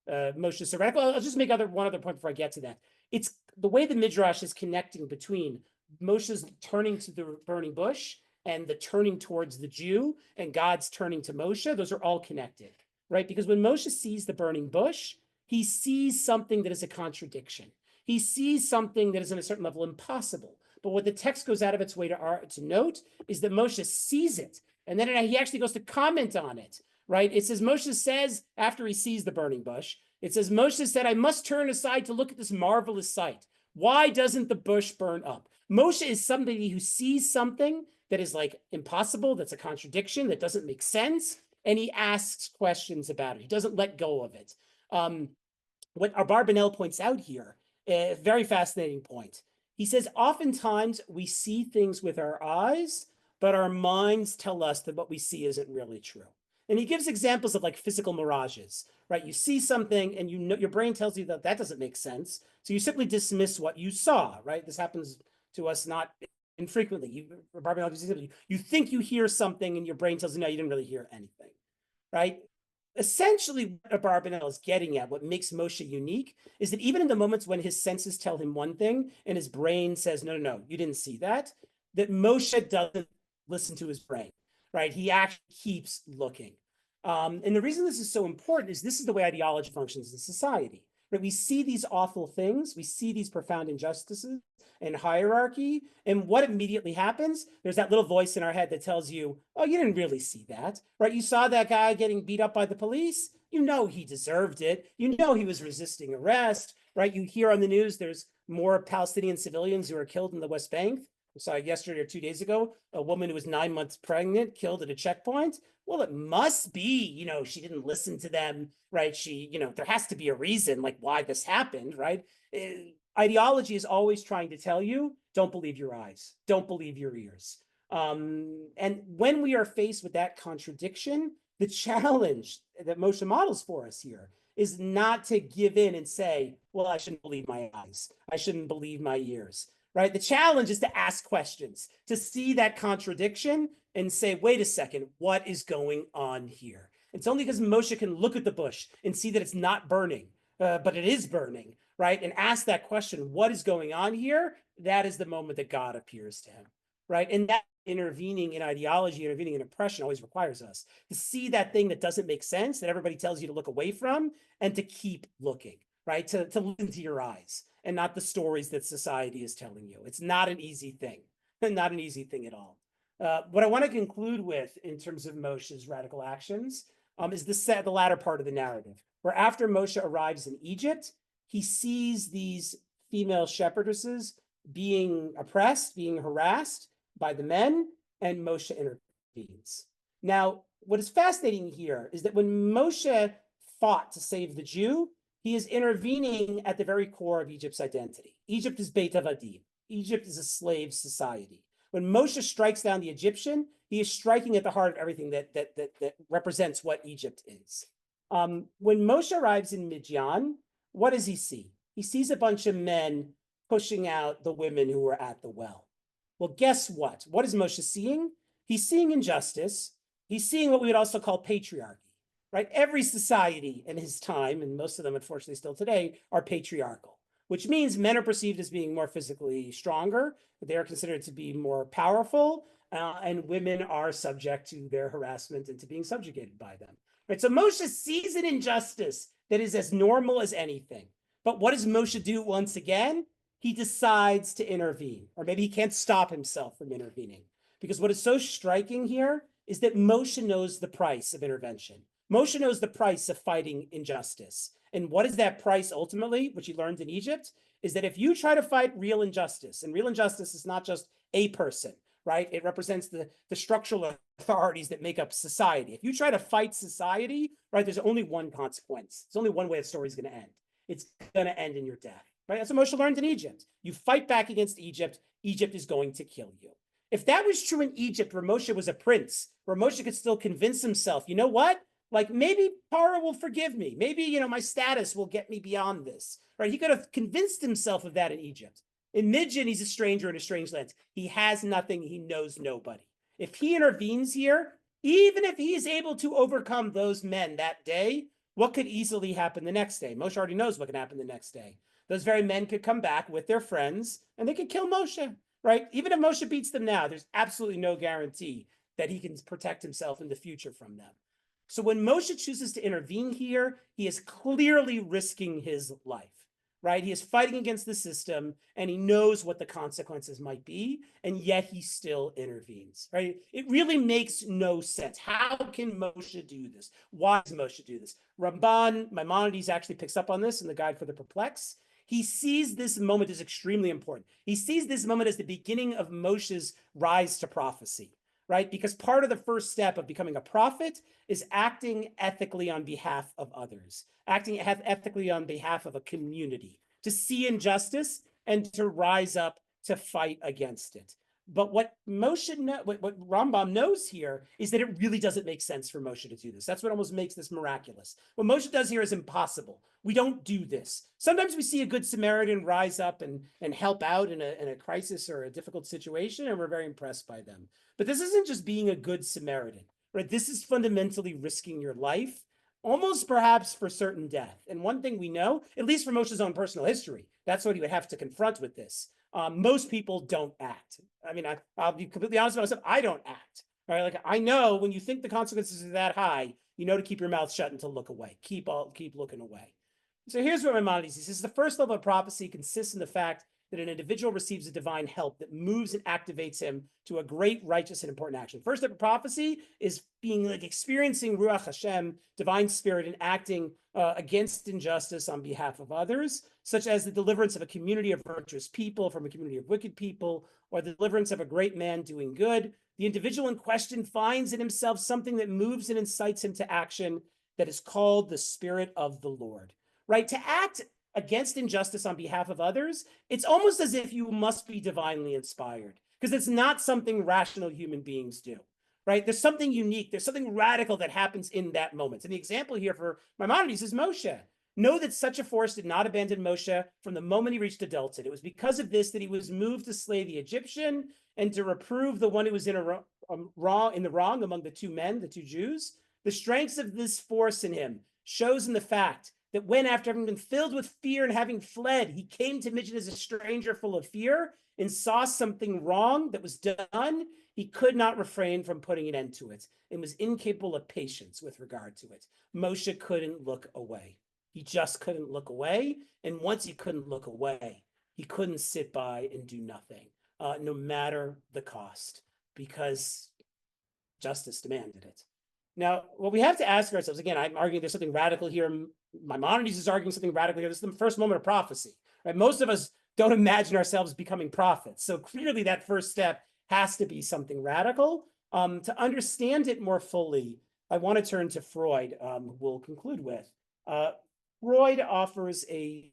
Moshe so radical. I'll just make one other point before I get to that. It's the way the midrash is connecting between Moshe's turning to the burning bush and the turning towards the Jew and God's turning to Moshe. Those are all connected, right? Because when Moshe sees the burning bush, he sees something that is a contradiction. He sees something that is on a certain level impossible. But what the text goes out of its way to note is that Moshe sees it. And then he actually goes to comment on it, right? It says, Moshe says, after he sees the burning bush, it says, Moshe said, I must turn aside to look at this marvelous sight. Why doesn't the bush burn up? Moshe is somebody who sees something that is like impossible, that's a contradiction, that doesn't make sense, and he asks questions about it. He doesn't let go of it. What Abarbanel points out here, a very fascinating point. He says, oftentimes we see things with our eyes, but our minds tell us that what we see isn't really true. And he gives examples of like physical mirages, right? You see something and you know your brain tells you that that doesn't make sense. So you simply dismiss what you saw, right? This happens to us not infrequently. You think you hear something and your brain tells you, no, you didn't really hear anything, right? Essentially, what Abarbanel is getting at, what makes Moshe unique, is that even in the moments when his senses tell him one thing and his brain says, no, no, no, you didn't see that, that Moshe doesn't listen to his brain, right? He actually keeps looking. And the reason this is so important is this is the way ideology functions in society. Right? We see these awful things, we see these profound injustices and hierarchy, and what immediately happens? There's that little voice in our head that tells you, oh, you didn't really see that, right? You saw that guy getting beat up by the police. You know he deserved it. You know he was resisting arrest, right? You hear on the news there's more Palestinian civilians who are killed in the West Bank. We saw yesterday or 2 days ago, a woman who was 9 months pregnant killed at a checkpoint. Well, it must be, she didn't listen to them, right? There has to be a reason like why this happened, right? Ideology is always trying to tell you, don't believe your eyes, don't believe your ears. And when we are faced with that contradiction, the challenge that Moshe models for us here is not to give in and say, well, I shouldn't believe my eyes. I shouldn't believe my ears, right? The challenge is to ask questions, to see that contradiction and say, wait a second, what is going on here? It's only because Moshe can look at the bush and see that it's not burning, but it is burning, right? And ask that question, what is going on here? That is the moment that God appears to him, right? And that intervening in ideology, intervening in oppression always requires us to see that thing that doesn't make sense, that everybody tells you to look away from, and to keep looking, right? To listen to your eyes and not the stories that society is telling you. It's not an easy thing, not an easy thing at all. What I want to conclude with in terms of Moshe's radical actions is the latter part of the narrative, where after Moshe arrives in Egypt, he sees these female shepherdesses being oppressed, being harassed by the men, and Moshe intervenes. Now, what is fascinating here is that when Moshe fought to save the Jew, he is intervening at the very core of Egypt's identity. Egypt is Beit Avadim. Egypt is a slave society. When Moshe strikes down the Egyptian, he is striking at the heart of everything that represents what Egypt is. When Moshe arrives in Midian, what does he see? He sees a bunch of men pushing out the women who were at the well. Well, guess what? What is Moshe seeing? He's seeing injustice. He's seeing what we would also call patriarchy, right? Every society in his time, and most of them, unfortunately, still today, are patriarchal, which means men are perceived as being more physically stronger. They are considered to be more powerful, and women are subject to their harassment and to being subjugated by them. Right? So Moshe sees an injustice that is as normal as anything. But what does Moshe do once again? He decides to intervene, or maybe he can't stop himself from intervening. Because what is so striking here is that Moshe knows the price of intervention. Moshe knows the price of fighting injustice. And what is that price ultimately, which he learned in Egypt, is that if you try to fight real injustice, and real injustice is not just a person, right? It represents the structural authorities that make up society. If you try to fight society, right, there's only one consequence. There's only one way the story is going to end. It's going to end in your death, right? That's what Moshe learned in Egypt. You fight back against Egypt, Egypt is going to kill you. If that was true in Egypt, where Moshe was a prince, where Moshe could still convince himself, you know what? Like maybe Paro will forgive me. Maybe, my status will get me beyond this, right? He could have convinced himself of that in Egypt. In Midian, he's a stranger in a strange land. He has nothing. He knows nobody. If he intervenes here, even if he is able to overcome those men that day, what could easily happen the next day? Moshe already knows what can happen the next day. Those very men could come back with their friends and they could kill Moshe, right? Even if Moshe beats them now, there's absolutely no guarantee that he can protect himself in the future from them. So when Moshe chooses to intervene here, he is clearly risking his life, right? He is fighting against the system and he knows what the consequences might be, and yet he still intervenes, right? It really makes no sense. How can Moshe do this? Why does Moshe do this? Ramban, Maimonides actually picks up on this in the Guide for the Perplexed. he sees this moment as extremely important. He sees this moment as the beginning of Moshe's rise to prophecy, right? Because part of the first step of becoming a prophet is acting ethically on behalf of others, acting ethically on behalf of a community, to see injustice and to rise up to fight against it. But what what Rambam knows here is that it really doesn't make sense for Moshe to do this. That's what almost makes this miraculous. What Moshe does here is impossible. We don't do this. Sometimes we see a good Samaritan rise up and help out in a crisis or a difficult situation, and we're very impressed by them. But this isn't just being a good Samaritan, right? This is fundamentally risking your life, almost perhaps for certain death. And one thing we know, at least from Moshe's own personal history, that's what he would have to confront with this. Most people don't act. I mean, I'll be completely honest with myself. I don't act. Right? Like I know when you think the consequences are that high, you know to keep your mouth shut and to look away. Keep looking away. So here's what Maimonides says: the first level of prophecy consists in the fact that an individual receives a divine help that moves and activates him to a great, righteous, and important action. First step of prophecy is being like experiencing Ruach Hashem, divine spirit, and acting against injustice on behalf of others, such as the deliverance of a community of virtuous people from a community of wicked people, or the deliverance of a great man doing good. The individual in question finds in himself something that moves and incites him to action that is called the Spirit of the Lord. Right? To act against injustice on behalf of others, it's almost as if you must be divinely inspired, because it's not something rational human beings do, right? There's something unique, there's something radical that happens in that moment. And the example here for Maimonides is Moshe. Know that such a force did not abandon Moshe from the moment he reached adulthood. It was because of this that he was moved to slay the Egyptian and to reprove the one who was in the wrong among the two men, the two Jews. The strength of this force in him shows in the fact that when, after having been filled with fear and having fled, he came to Midian as a stranger full of fear and saw something wrong that was done, he could not refrain from putting an end to it and was incapable of patience with regard to it. Moshe couldn't look away. He just couldn't look away. And once he couldn't look away, he couldn't sit by and do nothing, no matter the cost, because justice demanded it. Now, what we have to ask ourselves, again, I'm arguing there's something radical here. Maimonides is arguing something radical here. This is the first moment of prophecy, right? Most of us don't imagine ourselves becoming prophets. So clearly that first step has to be something radical. To understand it more fully, I want to turn to Freud, who we'll conclude with. Freud offers a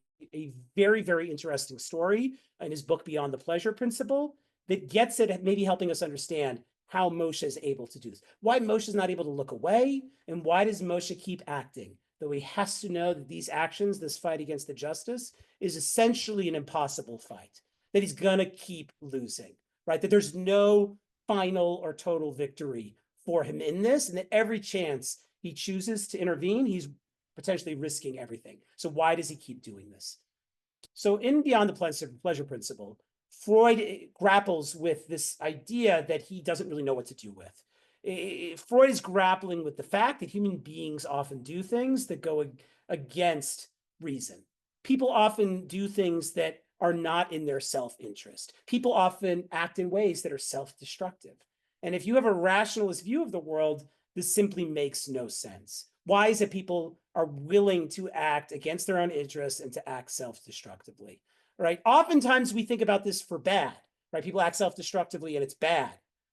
very, very interesting story in his book Beyond the Pleasure Principle that gets at maybe helping us understand how Moshe is able to do this, why Moshe is not able to look away, and why does Moshe keep acting? Though he has to know that these actions, this fight against the justice, is essentially an impossible fight, that he's going to keep losing, right? That there's no final or total victory for him in this, and that every chance he chooses to intervene, he's potentially risking everything. So why does he keep doing this? So in Beyond the Pleasure Principle, Freud grapples with this idea that he doesn't really know what to do with. Freud is grappling with the fact that human beings often do things that go against reason. People often do things that are not in their self-interest. People often act in ways that are self-destructive. And if you have a rationalist view of the world, this simply makes no sense. Why is it people are willing to act against their own interests and to act self-destructively? Right? Oftentimes we think about this for bad, right? People act self-destructively and it's bad.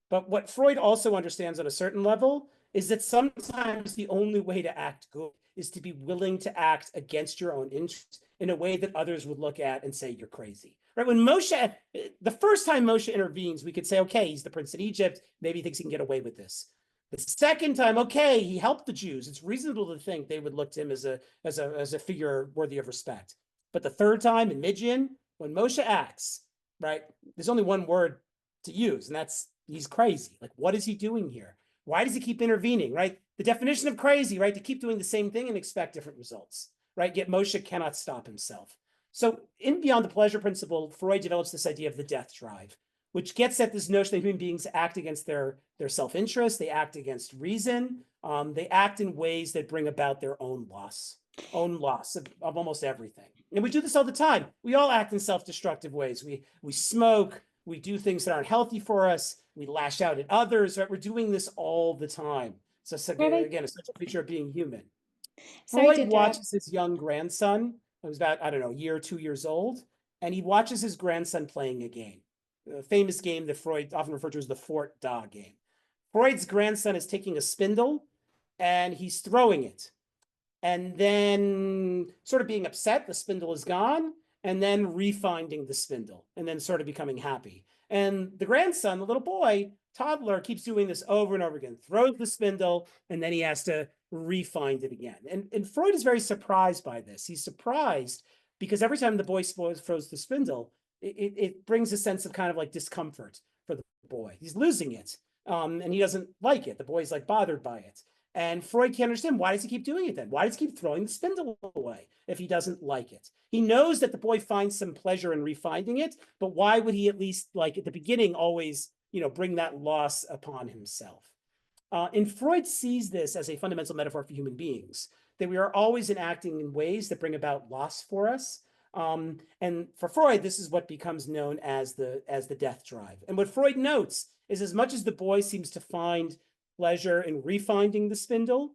But what Freud also understands on a certain level is that sometimes the only way to act good is to be willing to act against your own interests in a way that others would look at and say, you're crazy. Right? When Moshe, the first time Moshe intervenes, we could say, okay, he's the prince in Egypt. Maybe he thinks he can get away with this. The second time, okay, he helped the Jews. It's reasonable to think they would look to him as a figure worthy of respect. But the third time in Midian, when Moshe acts, right, there's only one word to use, and that's he's crazy. Like, what is he doing here? Why does he keep intervening, right? The definition of crazy, right, to keep doing the same thing and expect different results, right? Yet Moshe cannot stop himself. So in Beyond the Pleasure Principle, Freud develops this idea of the death drive, which gets at this notion that human beings act against their self-interest, they act against reason, they act in ways that bring about their own loss of almost everything. And we do this all the time. We all act in self-destructive ways. We smoke, we do things that aren't healthy for us, we lash out at others, right? We're doing this all the time. So again, it's such a feature of being human. Sorry to Freud interrupt. watches his young grandson He was about, I don't know, a year or 2 years old, and he watches his grandson playing a game, a famous game that Freud often referred to as the Fort Da game. Freud's grandson is taking a spindle and he's throwing it, and then sort of being upset the spindle is gone, and then refinding the spindle, and then sort of becoming happy. And the grandson, the little boy, toddler, keeps doing this over and over again, throws the spindle, and then he has to refind it again. And Freud is very surprised by this. He's surprised because every time the boy throws the spindle, it brings a sense of kind of like discomfort for the boy. He's losing it, and he doesn't like it. The boy's like bothered by it. And Freud can't understand, why does he keep doing it then? Why does he keep throwing the spindle away if he doesn't like it? He knows that the boy finds some pleasure in refinding it, but why would he at least, like at the beginning, always, bring that loss upon himself? And Freud sees this as a fundamental metaphor for human beings, that we are always enacting in ways that bring about loss for us. And for Freud, this is what becomes known as the death drive. And what Freud notes is, as much as the boy seems to find pleasure in refinding the spindle,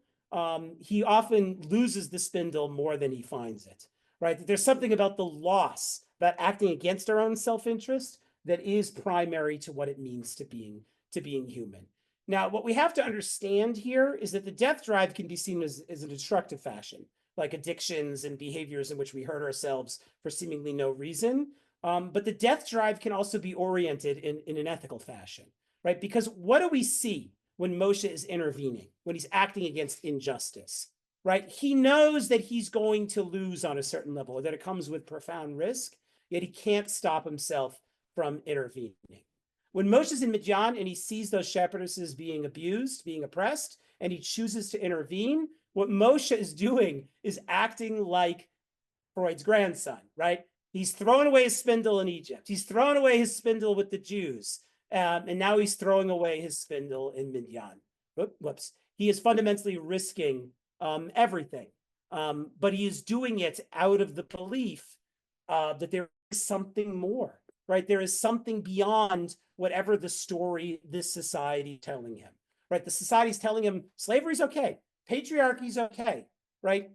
he often loses the spindle more than he finds it, right? There's something about the loss, about acting against our own self-interest, that is primary to what it means to being human. Now, what we have to understand here is that the death drive can be seen as a destructive fashion, like addictions and behaviors in which we hurt ourselves for seemingly no reason. But the death drive can also be oriented in an ethical fashion, right? Because what do we see when Moshe is intervening, when he's acting against injustice, right? He knows that he's going to lose on a certain level, or that it comes with profound risk, yet he can't stop himself from intervening. When Moshe's in Midian and he sees those shepherdesses being abused, being oppressed, and he chooses to intervene, what Moshe is doing is acting like Freud's grandson, right? He's thrown away his spindle in Egypt. He's thrown away his spindle with the Jews. And now he's throwing away his spindle in Midian. Whoops. He is fundamentally risking everything. But he is doing it out of the belief that there is something more, right? There is something beyond whatever the story this society is telling him, right? The society is telling him slavery's okay, patriarchy's okay, right?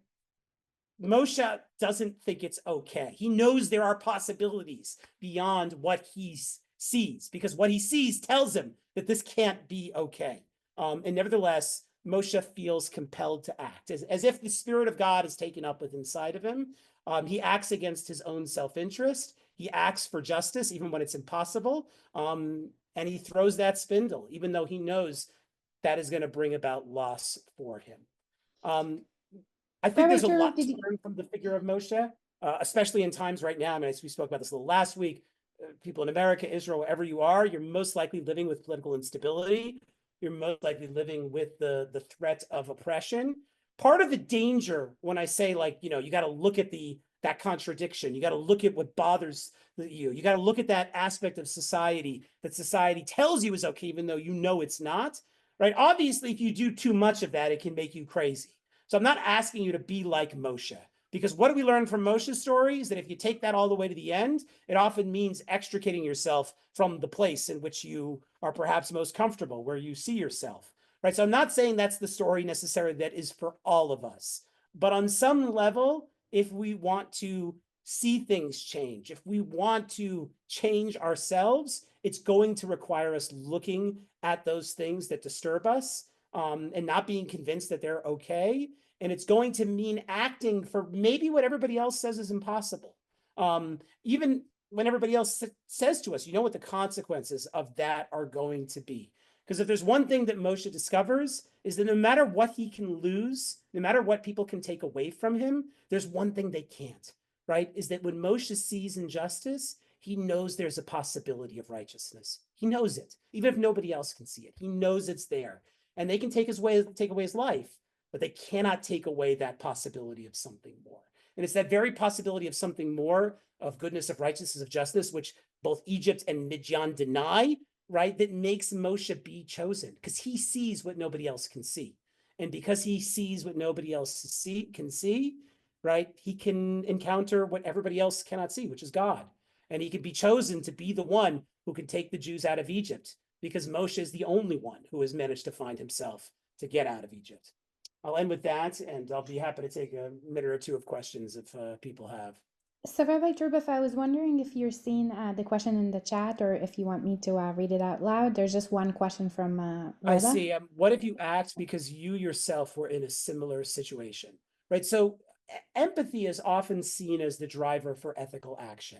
Moshe doesn't think it's okay. He knows there are possibilities beyond what he sees, because what he sees tells him that this can't be okay. And nevertheless, Moshe feels compelled to act, as if the Spirit of God is taken up with inside of him. He acts against his own self-interest. He acts for justice, even when it's impossible. And he throws that spindle, even though he knows that is going to bring about loss for him. I think there's a lot to learn from the figure of Moshe, especially in times right now. I mean, we spoke about this a little last week. People in America, Israel, wherever you are, you're most likely living with political instability. You're most likely living with the threat of oppression. Part of the danger when I say, like, you got to look at that contradiction. You got to look at what bothers you. You got to look at that aspect of society that society tells you is okay, even though you know it's not, right? Obviously, if you do too much of that, it can make you crazy. So I'm not asking you to be like Moshe, because what do we learn from Moshe's story is that if you take that all the way to the end, it often means extricating yourself from the place in which you are perhaps most comfortable, where you see yourself, right? So I'm not saying that's the story necessarily that is for all of us, but on some level, if we want to see things change, if we want to change ourselves, it's going to require us looking at those things that disturb us, and not being convinced that they're okay. And it's going to mean acting for maybe what everybody else says is impossible. Even when everybody else says to us, what the consequences of that are going to be. Because if there's one thing that Moshe discovers, is that no matter what he can lose, no matter what people can take away from him, there's one thing they can't, right? Is that when Moshe sees injustice, he knows there's a possibility of righteousness. He knows it, even if nobody else can see it. He knows it's there. And they can take away his life, but they cannot take away that possibility of something more. And it's that very possibility of something more, of goodness, of righteousness, of justice, which both Egypt and Midian deny, right, that makes Moshe be chosen, because he sees what nobody else can see. And because he sees what nobody else can see, right, he can encounter what everybody else cannot see, which is God. And he can be chosen to be the one who can take the Jews out of Egypt, because Moshe is the only one who has managed to find himself to get out of Egypt. I'll end with that, and I'll be happy to take a minute or two of questions if people have. So, Rabbi Truboff, I was wondering if you're seeing the question in the chat or if you want me to read it out loud. There's just one question from I Rhoda. see. What if you act because you yourself were in a similar situation, right? So empathy is often seen as the driver for ethical action,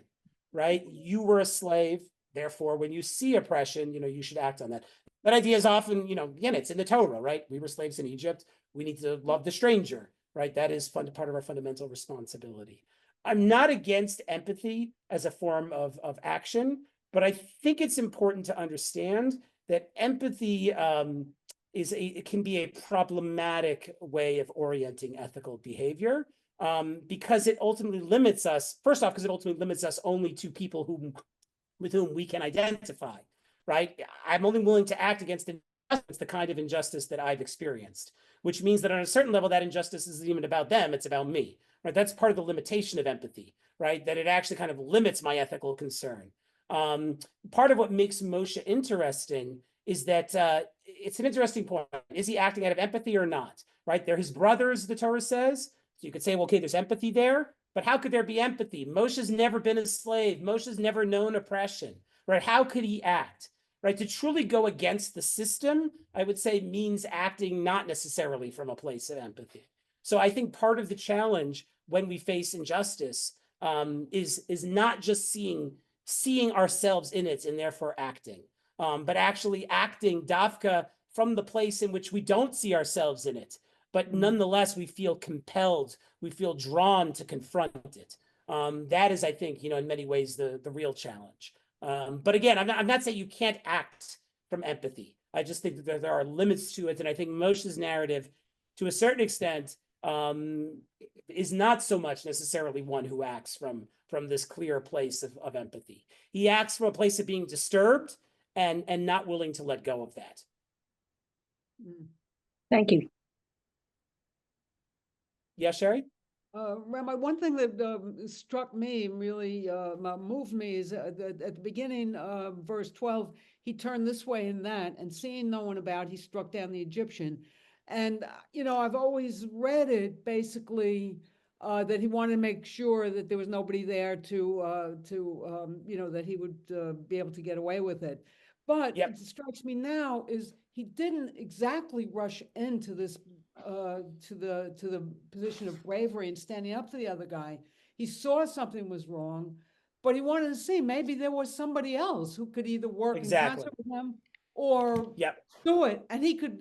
right? You were a slave, therefore, when you see oppression, you should act on that. That idea is often, again, it's in the Torah, right? We were slaves in Egypt. We need to love the stranger, right? That is part of our fundamental responsibility. I'm not against empathy as a form of action, but I think it's important to understand that empathy it can be a problematic way of orienting ethical behavior because it ultimately limits us. First off, because it ultimately limits us only to people with whom we can identify. Right? I'm only willing to act against injustice, the kind of injustice that I've experienced, which means that on a certain level, that injustice isn't even about them; it's about me. Right? That's part of the limitation of empathy. Right? That it actually kind of limits my ethical concern. Part of what makes Moshe interesting is that it's an interesting point. Is he acting out of empathy or not? Right? They're his brothers, the Torah says. So you could say, well, okay, there's empathy there, but how could there be empathy? Moshe's never been a slave. Moshe's never known oppression. Right? How could he act? Right? To truly go against the system, I would say, means acting not necessarily from a place of empathy. So I think part of the challenge when we face injustice is not just seeing ourselves in it and therefore acting, but actually acting dafka from the place in which we don't see ourselves in it, but nonetheless we feel compelled, we feel drawn to confront it. That is, I think, in many ways the real challenge. But again, I'm not saying you can't act from empathy. I just think that there are limits to it, and I think Moshe's narrative, to a certain extent, is not so much necessarily one who acts from this clear place of empathy. He acts from a place of being disturbed and not willing to let go of that. Thank you. Yeah, Sherry? Rabbi, one thing that struck me, really moved me, is at the beginning of verse 12, he turned this way and that, and seeing no one about, he struck down the Egyptian. And, I've always read it basically that he wanted to make sure that there was nobody there to that he would be able to get away with it. But Yep. it strikes me now is he didn't exactly rush into this to the position of bravery and standing up to the other guy. He saw something was wrong, but he wanted to see maybe there was somebody else who could either work in concert with him or Yep. do it, and he could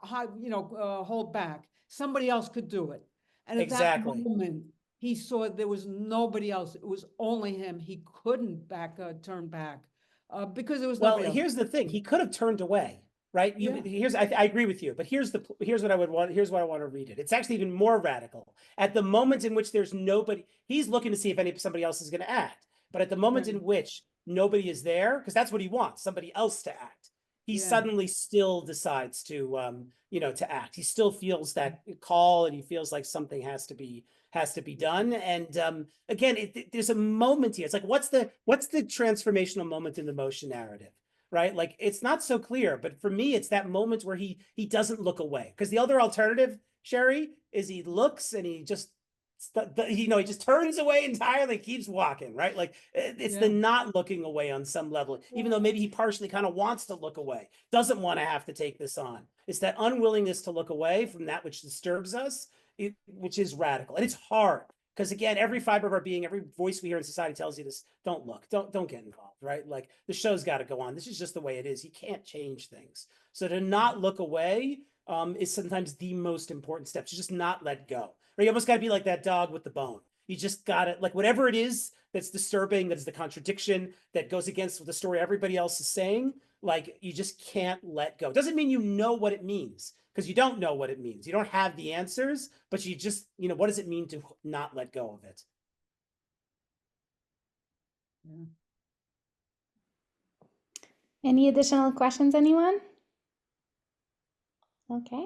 hold back. Somebody else could do it. And at that moment, he saw there was nobody else. It was only him. He couldn't turn back because there was nobody else. Here's the thing. He could have turned away, right? I agree with you, but here's what I would want. Here's what I want to read it. It's actually even more radical. At the moment in which there's nobody, he's looking to see if somebody else is going to act. But at the moment in which nobody is there, because that's what he wants, somebody else to act, he suddenly still decides to act. He still feels that call, and he feels like something has to be done. And again, there's a moment here. It's like, what's the transformational moment in the Moshe narrative, right? Like, it's not so clear, but for me, it's that moment where he doesn't look away. Because the other alternative, Sherry, is he looks and he just he just turns away entirely, keeps walking, right? Like, it's the not looking away on some level, even though maybe he partially kind of wants to look away, doesn't want to have to take this on. It's that unwillingness to look away from that which disturbs us, which is radical. And it's hard because, again, every fiber of our being, every voice we hear in society tells you this: don't look, don't get involved, right? Like, the show's got to go on. This is just the way it is. You can't change things. So to not look away is sometimes the most important step, to just not let go. Or you almost got to be like that dog with the bone. You just got to, like, whatever it is that's disturbing, that is the contradiction, that goes against the story everybody else is saying, like, you just can't let go. It doesn't mean you know what it means, because you don't know what it means. You don't have the answers, but you just, what does it mean to not let go of it? Any additional questions, anyone? Okay.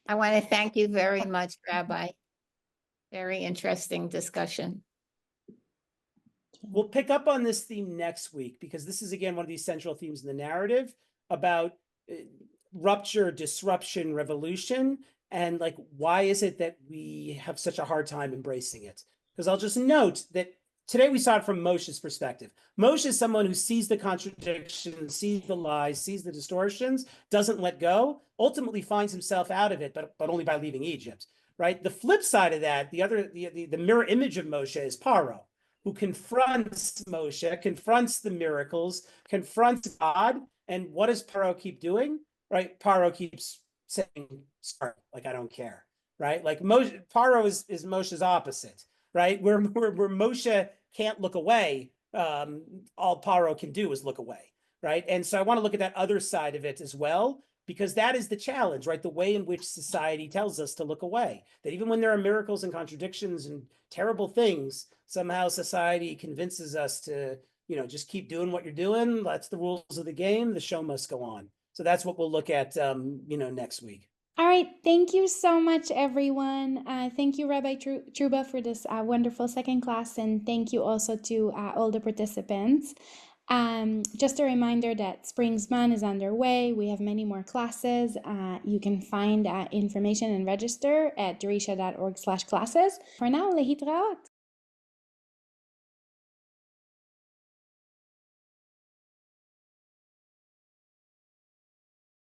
I want to thank you very much, Rabbi. Very interesting discussion. We'll pick up on this theme next week, because this is, again, one of these central themes in the narrative about rupture, disruption, revolution, And like, why is it that we have such a hard time embracing it? Because I'll just note that today we saw it from Moshe's perspective. Moshe is someone who sees the contradictions, sees the lies, sees the distortions, doesn't let go, ultimately finds himself out of it, but only by leaving Egypt, right? The flip side of that, the mirror image of Moshe is Paro, who confronts Moshe, confronts the miracles, confronts God. And what does Paro keep doing? Right? Paro keeps saying, sorry, like I don't care, right? Like Paro is Moshe's opposite, right? Where Moshe can't look away, all Paro can do is look away, right? And so I want to look at that other side of it as well, because that is the challenge, right? The way in which society tells us to look away, that even when there are miracles and contradictions and terrible things, somehow society convinces us to, just keep doing what you're doing. That's the rules of the game. The show must go on. So that's what we'll look at, next week. All right, thank you so much, everyone. Thank you, Rabbi Truboff, for this wonderful second class, and thank you also to all the participants. Just a reminder that Spring's Month is underway. We have many more classes. You can find information and register at derisha.org/classes. For now, lehitraot.